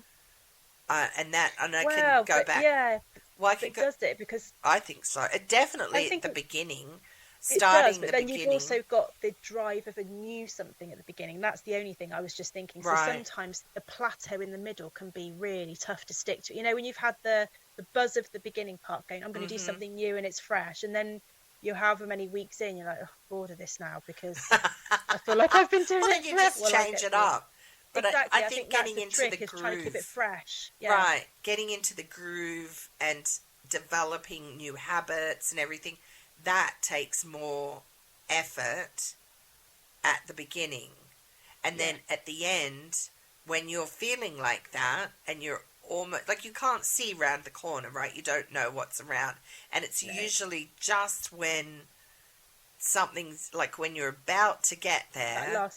I can go back. Yeah, Well, does it? Because I think so. It definitely I think at the beginning, it starting does, but the then beginning. you've also got the drive of a new something at the beginning. That's the only thing I was just thinking. So Right. sometimes the plateau in the middle can be really tough to stick to. You know, when you've had the buzz of the beginning part going, I'm going to do something new and it's fresh, and then you're however many weeks in, you're like, oh, bored of this now because I feel like I've been doing well, it then you forever. just change it up. But exactly. I think that's getting the into trick the is groove, trying to keep it fresh. Yeah. right? Getting into the groove and developing new habits and everything, that takes more effort at the beginning, and then at the end, when you're feeling like that and you're almost like you can't see round the corner, right? You don't know what's around, and it's usually just when something's like when you're about to get there,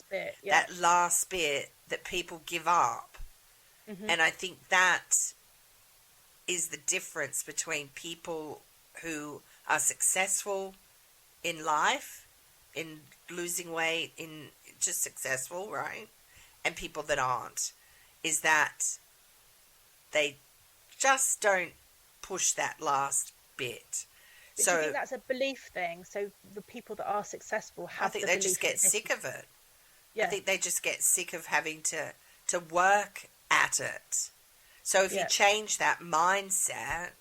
that last bit that people give up. And I think that is the difference between people who are successful in life, in losing weight, in just successful, right? And people that aren't, is that they just don't push that last bit. But do you think that's a belief thing? So the people that are successful have I think they just get sick of it. I think they just get sick of having to work at it. So if you change that mindset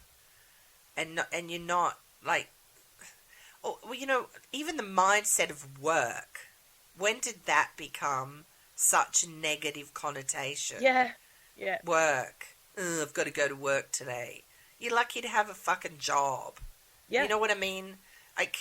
and you're not like, well, you know, even the mindset of work, when did that become such a negative connotation? Yeah. Work. I've got to go to work today. You're lucky to have a fucking job. Yeah. You know what I mean? Like,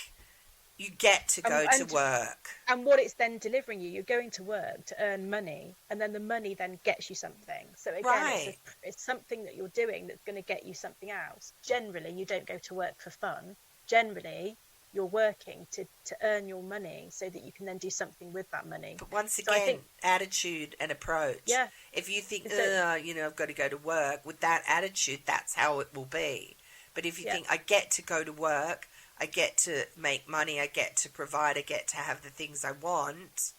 you get to go to work. And what it's then delivering you're going to work to earn money, and then the money then gets you something. So again, it's something that you're doing that's going to get you something else. Generally, you don't go to work for fun. Generally, you're working to earn your money so that you can then do something with that money. But once again, attitude and approach. Yeah. If you think, you know, I've got to go to work, with that attitude, that's how it will be. But if you think, I get to go to work, I get to make money, I get to provide, I get to have the things I want,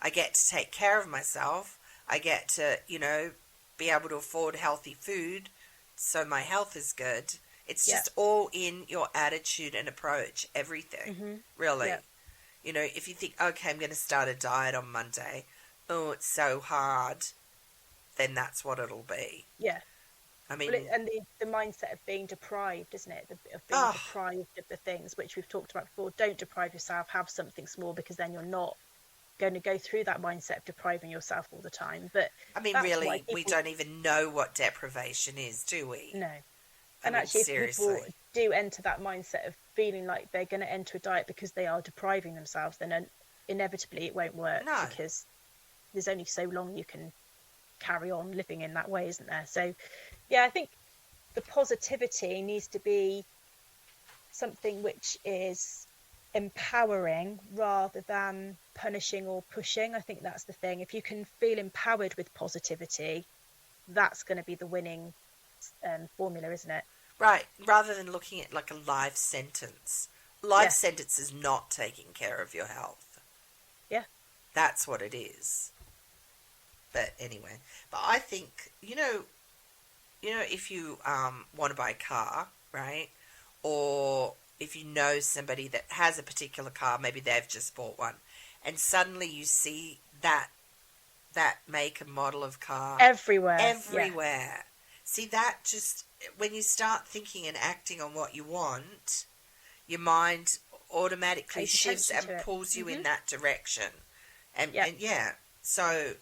I get to take care of myself, I get to, you know, be able to afford healthy food so my health is good. It's just all in your attitude and approach, everything, really. Yeah. You know, if you think, okay, I'm going to start a diet on Monday, oh, it's so hard, then that's what it'll be. Yeah. I mean, and the mindset of being deprived, isn't it? Of being deprived of the things which we've talked about before. Don't deprive yourself. Have something small, because then you're not going to go through that mindset of depriving yourself all the time. But I mean, really, we don't even know what deprivation is, do we? No. And actually, seriously, if people do enter that mindset of feeling like they're going to enter a diet because they are depriving themselves, then inevitably it won't work. No. Because there's only so long you can carry on living in that way, isn't there? So yeah, I think the positivity needs to be something which is empowering rather than punishing or pushing. I think that's the thing. If you can feel empowered with positivity, that's going to be the winning formula, isn't it? Right. Rather than looking at like a life sentence. Life sentence is not taking care of your health. Yeah. That's what it is. But anyway, but I think, you know, if you want to buy a car, right? Or if you know somebody that has a particular car, maybe they've just bought one, and suddenly you see that make and model of car everywhere. Yeah. See, that just, when you start thinking and acting on what you want, your mind automatically shifts and pulls you in that direction. And so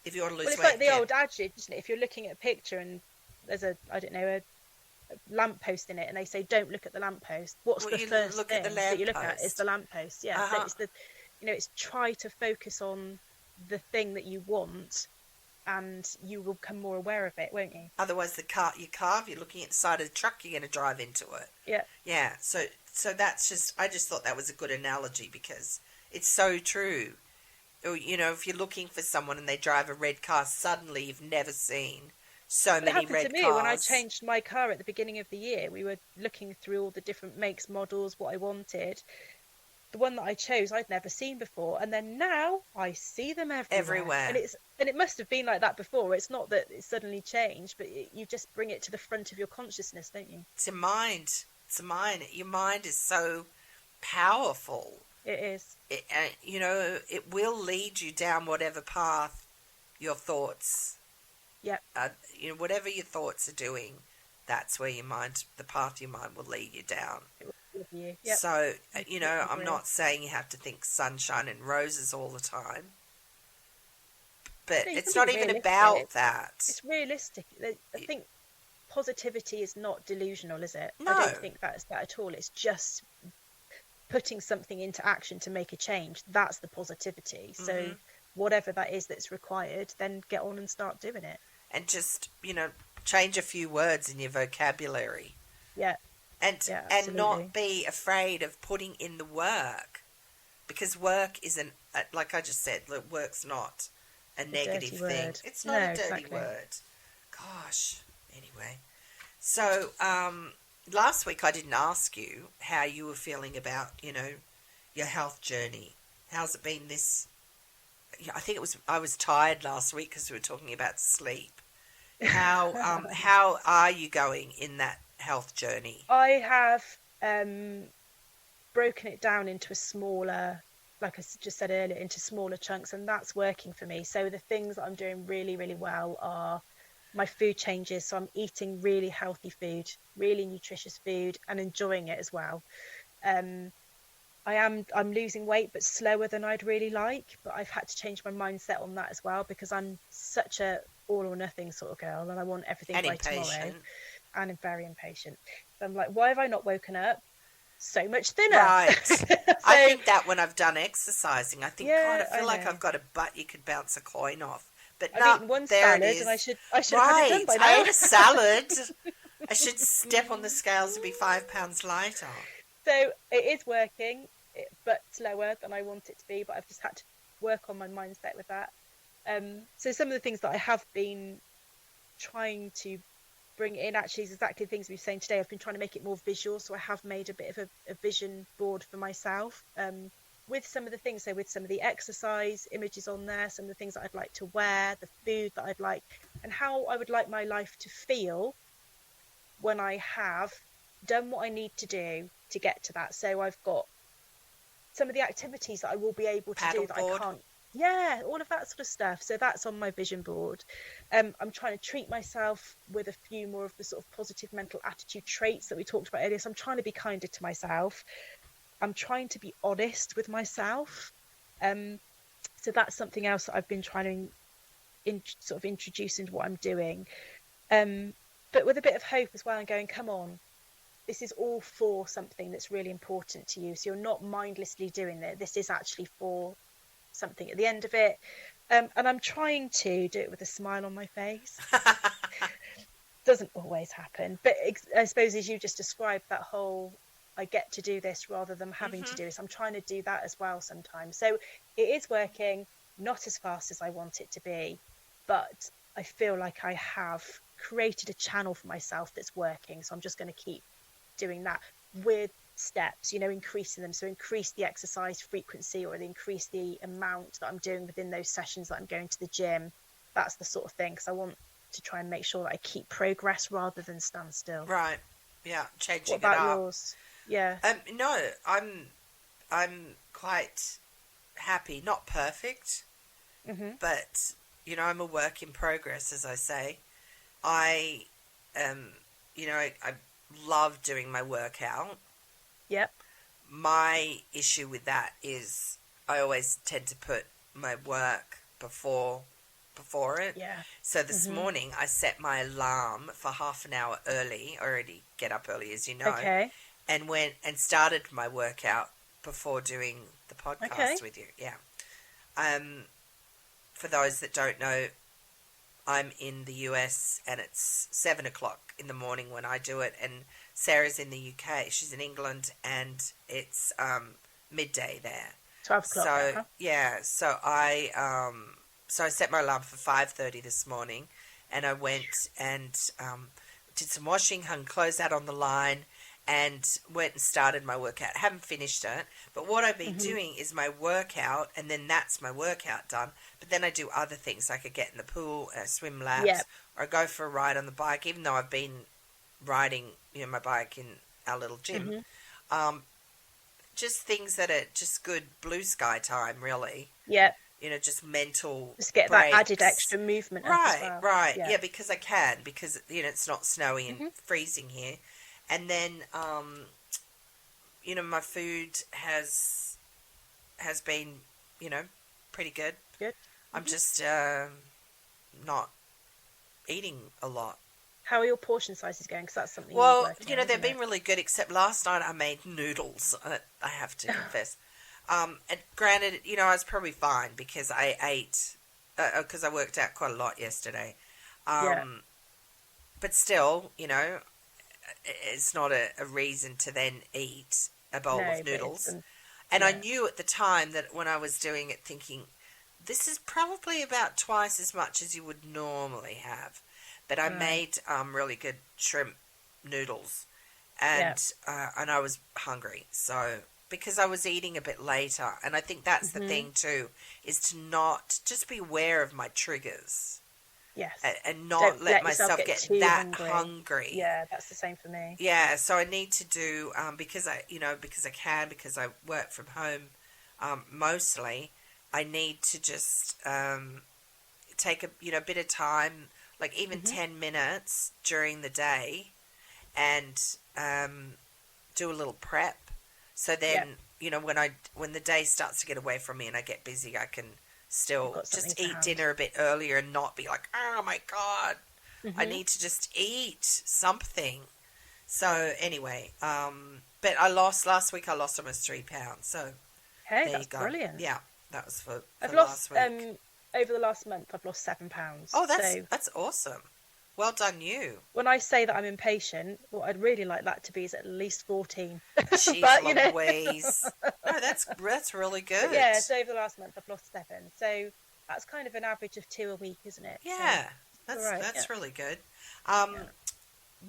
if you want to lose weight, it's like the old adage, isn't it? If you're looking at a picture and there's a lamppost in it, and they say don't look at the lamppost, what's the first thing that you look at? Is the lamppost. Yeah. So it's the, you know, it's try to focus on the thing that you want, and you will become more aware of it, won't you? Otherwise, your car, if you're looking at the side of the truck, you're going to drive into it. Yeah. Yeah. So so that's just, I just thought that was a good analogy because it's so true. Or, you know, if you're looking for someone and they drive a red car, suddenly you've never seen so It many happened to red me when I cars. changed my car at the beginning of the year. We were looking through all the different makes, models, what I wanted. The one that I chose I'd never seen before, and then now I see them everywhere. Everywhere. And it must have been like that before. It's not that it suddenly changed, but you just bring it to the front of your consciousness, don't you? It's a mind. It's a mind. Your mind is so powerful. It is. You know, it will lead you down whatever path your thoughts, Yep. you know, whatever your thoughts are doing, that's where your mind, the path your mind will lead you down. It will give you. Yep. So, you know, I'm Agree. not saying you have to think sunshine and roses all the time, but No, you it's can not be even realistic. about that. It's realistic. I think positivity is not delusional, is it? No. I don't think that's that at all. It's just putting something into action to make a change. That's the positivity. So whatever that is that's required, then get on and start doing it. And just, you know, change a few words in your vocabulary. Yeah. And absolutely. not be afraid of putting in the work, because work isn't, like I just said, look, work's not a negative thing. Word. It's not No, a dirty exactly. word. Gosh. Anyway, so last week I didn't ask you how you were feeling about, you know, your health journey. How's it been this? I think I was tired last week because we were talking about sleep. How are you going in that health journey? I have broken it down into a smaller, like I just said earlier, into smaller chunks, and that's working for me. So the things that I'm doing really, really well are my food changes. So I'm eating really healthy food, really nutritious food, and enjoying it as well. I'm losing weight, but slower than I'd really like. But I've had to change my mindset on that as well, because I'm such a all or nothing sort of girl, and I want everything And by impatient. tomorrow. And I'm very impatient. So I'm like, why have I not woken up? So much thinner. Right. So, I think that when I've done exercising, I think, Yeah, God, I feel I like know. I've got a butt you could bounce a coin off. But I've no, eaten one there salad, it is. and I should have had Right, it done by I now. ate a salad. I should step on the scales and be 5 pounds lighter. So it is working, but slower than I want it to be. But I've just had to work on my mindset with that. So some of the things that I have been trying to bring in actually is exactly the things we were saying today. I've been trying to make it more visual, so I have made a bit of a vision board for myself with some of the things. So with some of the exercise images on there, some of the things that I'd like to wear, the food that I'd like, and how I would like my life to feel when I have done what I need to do to get to that. So I've got some of the activities that I will be able to do that I can't. Yeah, all of that sort of stuff. So that's on my vision board. I'm trying to treat myself with a few more of the sort of positive mental attitude traits that we talked about earlier. So I'm trying to be kinder to myself. I'm trying to be honest with myself. So that's something else that I've been trying to sort of introduce into what I'm doing. But with a bit of hope as well, and going, come on, this is all for something that's really important to you. So you're not mindlessly doing it. This is actually for something at the end of it. And I'm trying to do it with a smile on my face. Doesn't always happen. But I suppose as you just described, that whole, I get to do this rather than having to do this. I'm trying to do that as well sometimes. So it is working, not as fast as I want it to be, but I feel like I have created a channel for myself that's working. So I'm just going to keep doing that with steps, you know, increasing them. So increase the exercise frequency, or increase the amount that I'm doing within those sessions that I'm going to the gym. That's the sort of thing, because I want to try and make sure that I keep progress rather than stand still. Right. Yeah, changing What about it up. yours? Yeah. No, I'm quite happy. Not perfect, but you know, I'm a work in progress, as I say. You know, I love doing my workout. Yep. My issue with that is I always tend to put my work before it. Yeah. So this morning I set my alarm for half an hour early. I already get up early, as you know. Okay. And went and started my workout before doing the podcast with you. Yeah. For those that don't know, I'm in the US and it's 7 o'clock in the morning when I do it, and Sarah's in the UK. She's in England, and it's midday there. 12 o'clock. So Huh? yeah, so I set my alarm for 5:30 this morning, and I went and did some washing, hung clothes out on the line, and went and started my workout. I haven't finished it, but what I've been doing is my workout, and then that's my workout done. But then I do other things, like I get in the pool, swim laps, Yep. or I go for a ride on the bike, even though I've been riding, my bike in our little gym. Just things that are just good blue sky time, really. Yeah. Just mental Just get breaks. that added extra movement up as well. Right. Yeah. Yeah, because I can, because, it's not snowy and freezing here. And then, my food has been, pretty good. Good. I'm just not eating a lot. How are your portion sizes going? Because that's something. Well, you're working on, they've been isn't really good, except last night I made noodles, I have to confess. And granted, I was probably fine because I ate, because I worked out quite a lot yesterday. But still, it's not a reason to then eat a bowl of noodles. And I knew at the time that when I was doing it, thinking, this is probably about twice as much as you would normally have. But I made really good shrimp noodles, and I was hungry. So because I was eating a bit later, and I think that's the thing too, is to not just be aware of my triggers. Yes. And not Don't let myself get that hungry. Yeah, that's the same for me. Yeah, so I need to do because I work from home mostly. I need to just take a bit of time, like even 10 minutes during the day, and do a little prep. So then, when the day starts to get away from me and I get busy, I can still just eat dinner a bit earlier and not be like, oh my God, I need to just eat something. So anyway, but last week I lost almost 3 pounds. So hey, there that's you go. brilliant. Yeah, that was for I've last lost week. over the last month. I've lost 7 pounds. Oh, that's awesome. Well done, you. When I say that I'm impatient, what I'd really like that to be is at least 14. Jeez, but, Louise. No, that's really good. But yeah, so over the last month I've lost 7. So that's kind of an average of 2 a week, isn't it? Yeah, so, that's really good. And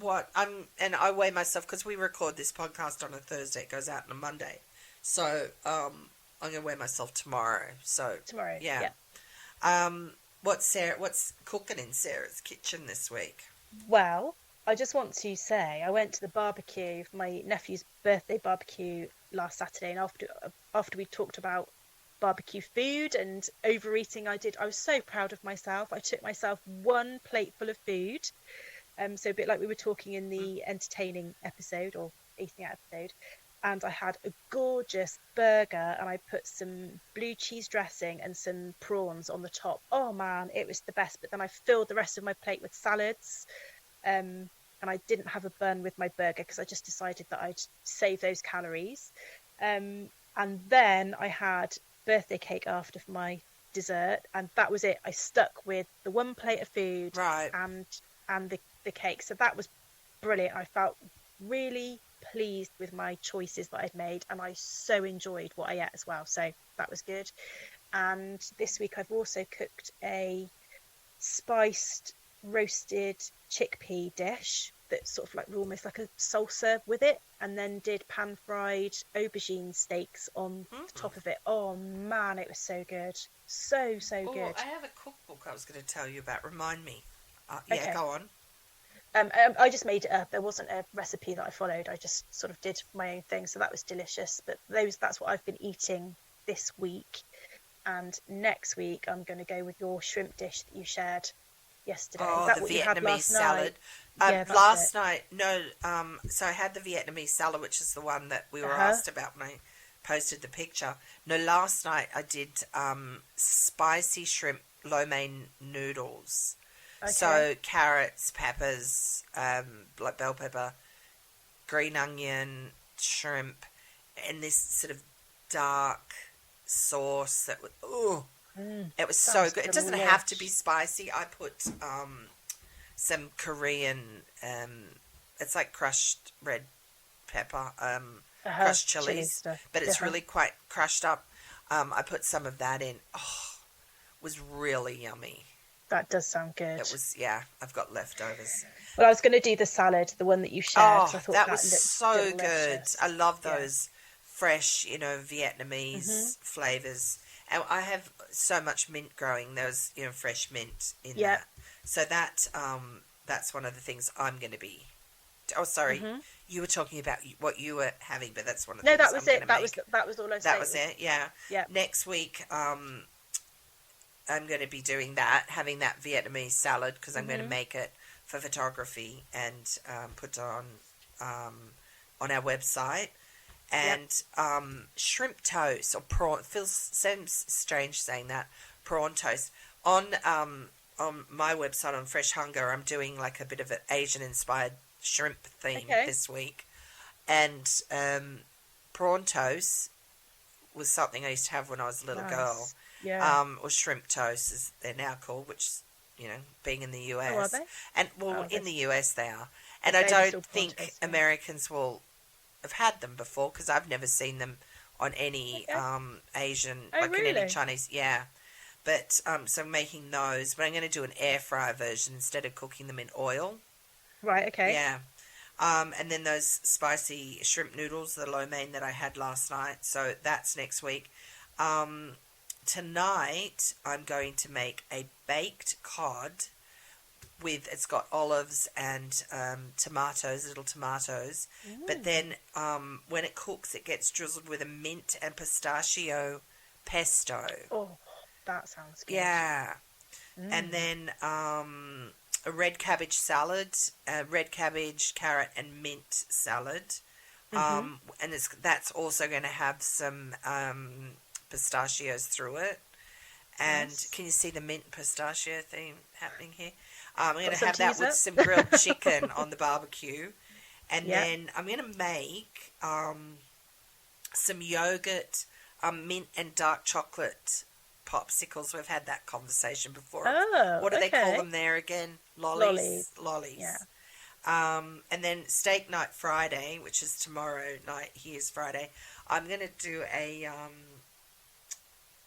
I weigh myself because we record this podcast on a Thursday. It goes out on a Monday. So I'm going to weigh myself tomorrow. So tomorrow, yeah. What's cooking in Sarah's kitchen this week? Well, I just want to say I went to the barbecue for my nephew's birthday barbecue last Saturday, and after we talked about barbecue food and overeating, I was so proud of myself. I took myself 1 plate full of food, so a bit like we were talking in the entertaining episode or eating out episode. And I had a gorgeous burger, and I put some blue cheese dressing and some prawns on the top. Oh man, it was the best. But then I filled the rest of my plate with salads, and I didn't have a bun with my burger because I just decided that I'd save those calories. And then I had birthday cake after for my dessert, and that was it. I stuck with the 1 plate of food, right, and the cake. So that was brilliant. I felt really pleased with my choices that I'd made, and I so enjoyed what I ate as well, so that was good. And this week I've also cooked a spiced roasted chickpea dish that's sort of like almost like a salsa with it, and then did pan fried aubergine steaks on the top of it. Oh man, it was so good, so good. I have a cookbook I was going to tell you about. Remind me. Okay. Go on. I just made it up. There wasn't a recipe that I followed. I just sort of did my own thing, so that was delicious. But that's what I've been eating this week. And next week I'm going to go with your shrimp dish that you shared yesterday. Oh, Is that the what Vietnamese you had last salad. Night? Last night, no. So I had the Vietnamese salad, which is the one that we were asked about when I posted the picture. No, last night I did spicy shrimp lo mein noodles. Okay. So carrots, peppers, like bell pepper, green onion, shrimp, and this sort of dark sauce that was It was so sounds good. It doesn't have to delish. be spicy. I put some Korean, it's like crushed red pepper, crushed Chili chilies, stuff. but it's really quite crushed up. I put some of that in. Oh, it was really yummy. That does sound good. It was, yeah, I've got leftovers. Well, I was going to do the salad, the one that you shared. Oh, 'cause I thought that that was looked so delicious. good. I love Yeah. those fresh, Vietnamese flavors. And I have so much mint growing. There's, fresh mint in Yeah. that. So that's one of the things I'm going to be. Oh, sorry. You were talking about what you were having, but that's one of the No, things that was I'm it. gonna That make. was all I was That saying. was it, yeah. Yeah. Next week, I'm going to be doing that, having that Vietnamese salad, because I'm going to make it for photography and put it on our website. And shrimp toast or prawn. Seems strange saying that. Prawn toast. On my website on Fresh Hunger, I'm doing like a bit of an Asian-inspired shrimp theme this week. And prawn toast was something I used to have when I was a little girl. Yeah. Or shrimp toast, as they're now called, which, being in the US. Oh, are they? And, in the US they are. And Okay, I still don't prawn think toast, yeah. Americans will have had them before, because I've never seen them on any Asian, Oh, in really? any Chinese, But, so I'm making those, but I'm going to do an air fryer version instead of cooking them in oil. Right, okay. Yeah. And then those spicy shrimp noodles, the lo mein that I had last night. So that's next week. Tonight, I'm going to make a baked cod it's got olives and tomatoes, little tomatoes. But then when it cooks, it gets drizzled with a mint and pistachio pesto. Oh, that sounds good. Yeah. And then a red cabbage salad, red cabbage, carrot, and mint salad. And that's also going to have some pistachios through it. And can you see the mint pistachio theme happening here? I'm going to have that with some grilled chicken on the barbecue. And then I'm going to make some yogurt, mint and dark chocolate popsicles. We've had that conversation before. Oh, what do they call them there again? Lollies. Yeah. And then steak night Friday, which is tomorrow night. Here's Friday. I'm going to do a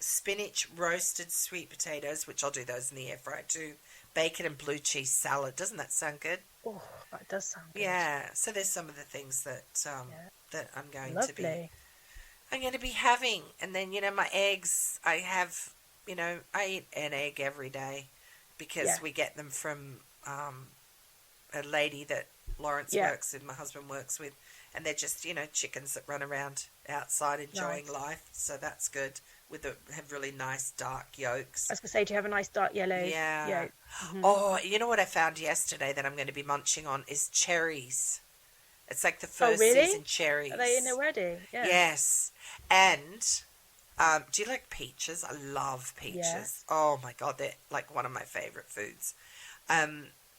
spinach roasted sweet potatoes, which I'll do those in the air fryer too. Bacon and blue cheese salad. Doesn't that sound good? Oh, that does sound good. Yeah. So there's some of the things that that I'm going to be. Lovely. I'm going to be having, and then my eggs. I have, I eat an egg every day because we get them from a lady that Lawrence works with, my husband works with, and they're just chickens that run around outside enjoying life. So that's good. Have really nice dark yolks. I was going to say, do you have a nice dark yellow yolk? Oh, you know what I found yesterday that I'm going to be munching on is cherries. It's like the first season cherries. Are they in already? Yeah. Yes. And do you like peaches? I love peaches. Yeah. Oh my God, they're like one of my favorite foods.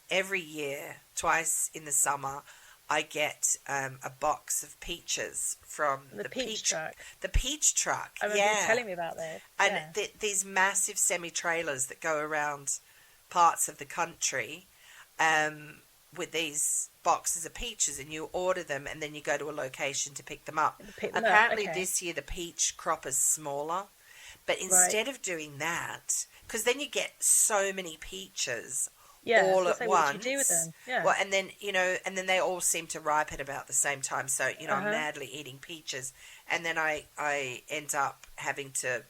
Every year, twice in the summer, I get a box of peaches from the peach truck. The peach truck, I remember you telling me about this. And these massive semi-trailers that go around parts of the country with these boxes of peaches, and you order them and then you go to a location to pick them up. Apparently this year the peach crop is smaller, but instead of doing that, because then you get so many peaches all at once. What do you do with them? Yeah. Well, and then they all seem to ripen about the same time. So I'm madly eating peaches, and then I end up having to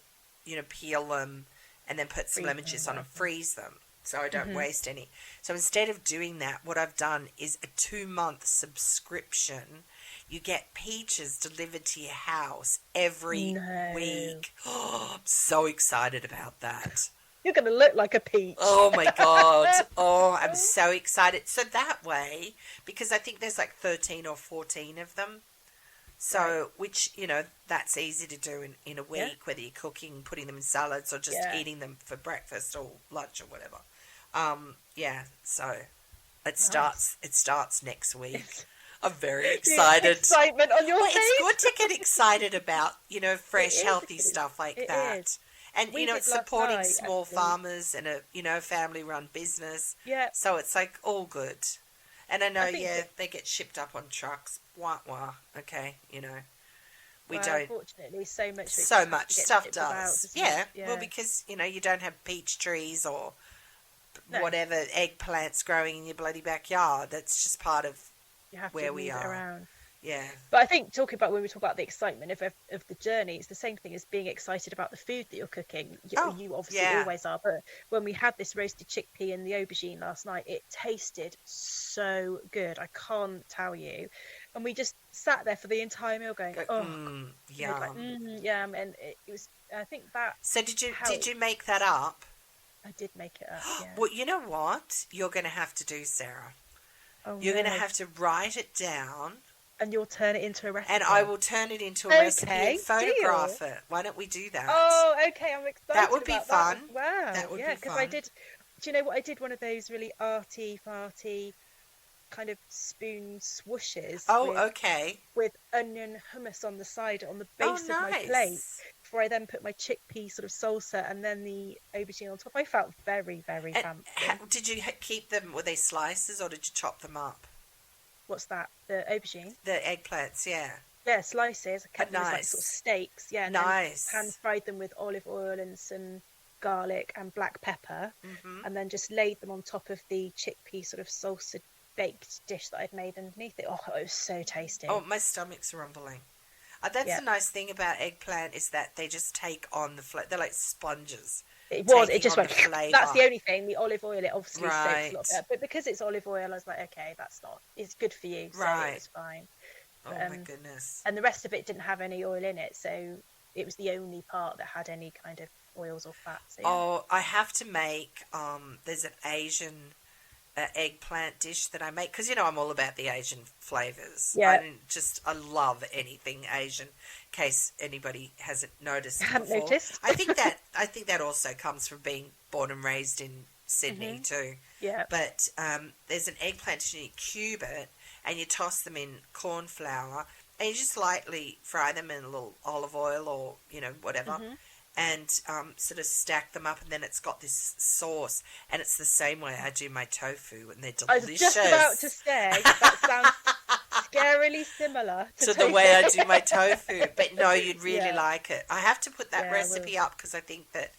peel them and then put some lemon juice on and freeze them, so I don't waste any. So instead of doing that, what I've done is a 2-month subscription. You get peaches delivered to your house every week. Oh, I'm so excited about that. You're going to look like a peach. Oh, my God. Oh, I'm so excited. So that way, because I think there's like 13 or 14 of them. So, which, that's easy to do in a week, whether you're cooking, putting them in salads, or just eating them for breakfast or lunch or whatever. So it starts next week. I'm very excited. Excitement on your face. It's good to get excited about, fresh, healthy stuff like that. Is. And, We you know, did it's last supporting night, small actually. farmers and a family-run business. Yeah, So it's like all good. And I know, I think they get shipped up on trucks. Wah, wah. Okay, we well, don't. unfortunately, so much of it So just has much to get stuff shipped about, does. doesn't it? Yeah. Well, Yeah. because, you don't have peach trees or No, whatever eggplants growing in your bloody backyard. That's just part of you have to where move we it are. around. Yeah. But I think talking about when we talk about the excitement of the journey, it's the same thing as being excited about the food that you're cooking. Oh, You obviously yeah. always are, but when we had this roasted chickpea and the aubergine last night, it tasted so good. I can't tell you. And we just sat there for the entire meal going, oh, yum. like, yum. And it was, I think that So did helped. you make that up? I did make it up, yeah. Well, you know what you're going to have to do, Sarah? Oh, You're going to no. have to write it down, And you'll turn it into a recipe. and I will turn it into a recipe and photograph deal. it. Why don't we do that? Oh, okay, I'm excited. That would be about fun. That as well. That would yeah, be because fun. I did. Do you know what I did? One of those really arty, farty kind of spoon swooshes. Oh, okay. With onion hummus on the side, on the Oh, base of my plate. nice. Before I then put my chickpea sort of salsa and then the aubergine on top. I felt very, very fancy. Did you keep them? Were they slices or did you chop them up? What's that? The aubergine? The eggplants, yeah. Yeah, slices. I kept them as like Nice. sort of steaks. Yeah, and Nice. then pan fried them with olive oil and some garlic and black pepper, Mm-hmm. and then just laid them on top of the chickpea sort of salsa baked dish that I'd made underneath it. Oh, it was so tasty. Oh, my stomach's rumbling. That's Yeah. the nice thing about eggplant is that they just take on the flavor. They're like sponges. It was. It taking just on went. the flavour. That's the only thing. The olive oil, it obviously soaks Right. a lot better. But because it's olive oil, I was like, okay, that's not. It's good for you, so Right. it was fine. Oh, But, my goodness. And the rest of it didn't have any oil in it, so it was the only part that had any kind of oils or fats. So, yeah. Oh, I have to make, there's an Asian eggplant dish that I make, because, I'm all about the Asian flavours. Yeah. I love anything Asian, in case anybody hasn't noticed Haven't before. noticed. I think that also comes from being born and raised in Sydney too. Yeah. But there's an eggplant dish, and you cube it, and you toss them in corn flour, and you just lightly fry them in a little olive oil or, whatever, and sort of stack them up, and then it's got this sauce, and it's the same way I do my tofu, and they're delicious. I was just about to say, that sounds scarily similar to the way I do my tofu, but no, you'd really Yeah. like it. I have to put that Yeah, I recipe up because I think that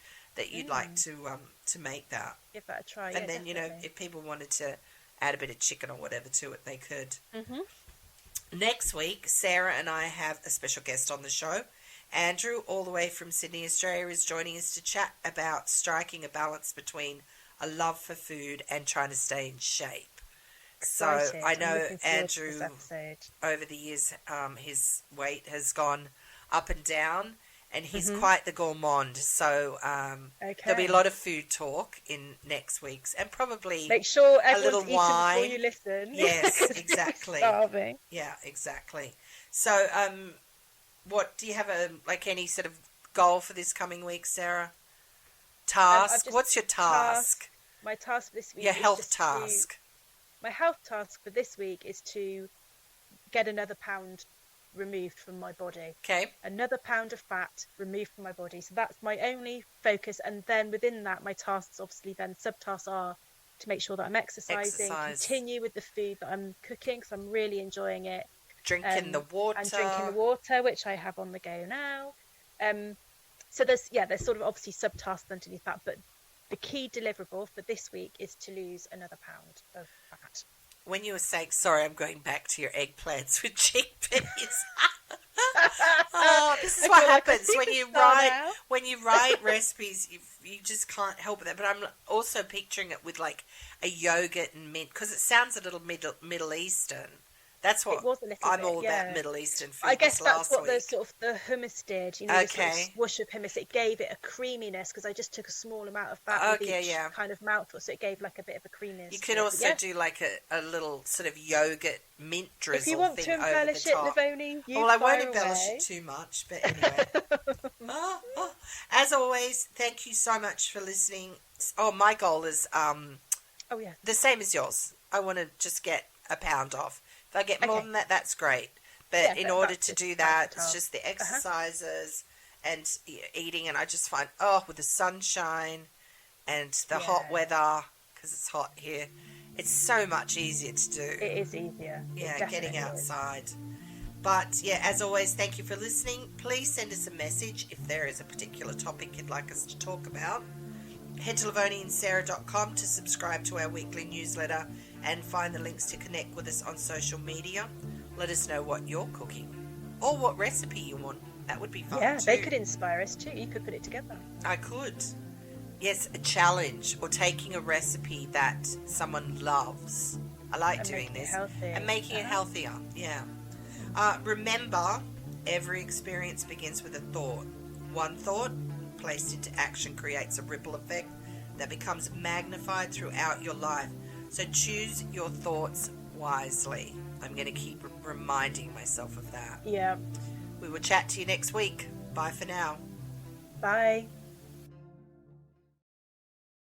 you'd like to make that. Give that a try. And yeah, then, definitely. if people wanted to add a bit of chicken or whatever to it, they could. Mhm. Next week, Sarah and I have a special guest on the show. Andrew, all the way from Sydney, Australia, is joining us to chat about striking a balance between a love for food and trying to stay in shape. Excited. So I I'm know looking forward to Andrew, this episode. over the years, his weight has gone up and down, and he's Mhm. quite the gourmand. So Okay. there'll be a lot of food talk in next week's, and probably Make sure little everyone's eaten wine. before you listen. Yes, 'Cause exactly. you're starving. Yeah, exactly. So, what do you have any sort of goal for this coming week, Sarah? Task? just- What's your task? My task for this week. Your is health just task. My health task for this week is to get another pound removed from my body. Okay. Another pound of fat removed from my body. So that's my only focus. And then within that, my tasks, obviously, then subtasks are to make sure that I'm exercising, continue with the food that I'm cooking because I'm really enjoying it. Drinking the water. And drinking the water, which I have on the go now. So there's sort of obviously subtasks underneath that, but the key deliverable for this week is to lose another pound of fat. When you were saying, sorry, I'm going back to your eggplants with chickpeas. Oh, this is I what feel like a happens when you superstar write now. when you write recipes. You just can't help it. But I'm also picturing it with like a yogurt and mint because it sounds a little Middle Eastern. That's what It was a little I'm bit, all yeah. about Middle Eastern food. I guess this that's what last the week. sort of the hummus did. You know, the sort of Okay. swoosh of hummus. It gave it a creaminess because I just took a small amount of fat with Okay, each yeah. kind of mouthful, so it gave like a bit of a creaminess. You to could it. But also yeah, do like a little sort of yogurt mint drizzle if you want thing to over embellish the it, top. Lovoni, you Well, I won't fire embellish away. it too much, but anyway. As always, thank you so much for listening. Oh, my goal is Oh yeah, the same as yours. I want to just get a pound off. If I get more Okay. than that, that's great. But Yeah, in but order that's to just do that's that, the it's task. just the exercises and eating, and I just find, with the sunshine and the hot Yeah. weather, because it's hot here, it's so much easier to do. It is easier. Yeah, It definitely getting is. outside. But yeah, as always, thank you for listening. Please send us a message if there is a particular topic you'd like us to talk about. Head to lovoniandsarah.com to subscribe to our weekly newsletter and find the links to connect with us on social media. Let us know what you're cooking or what recipe you want. That would be fun Yeah, too. they could inspire us too. You could put it together. I could. Yes, a challenge or taking a recipe that someone loves. I like And doing making it this. healthy. And making it healthier. Yeah. Remember, every experience begins with a thought. One thought placed into action creates a ripple effect that becomes magnified throughout your life. So choose your thoughts wisely. I'm going to keep reminding myself of that. Yeah. We will chat to you next week. Bye for now. Bye.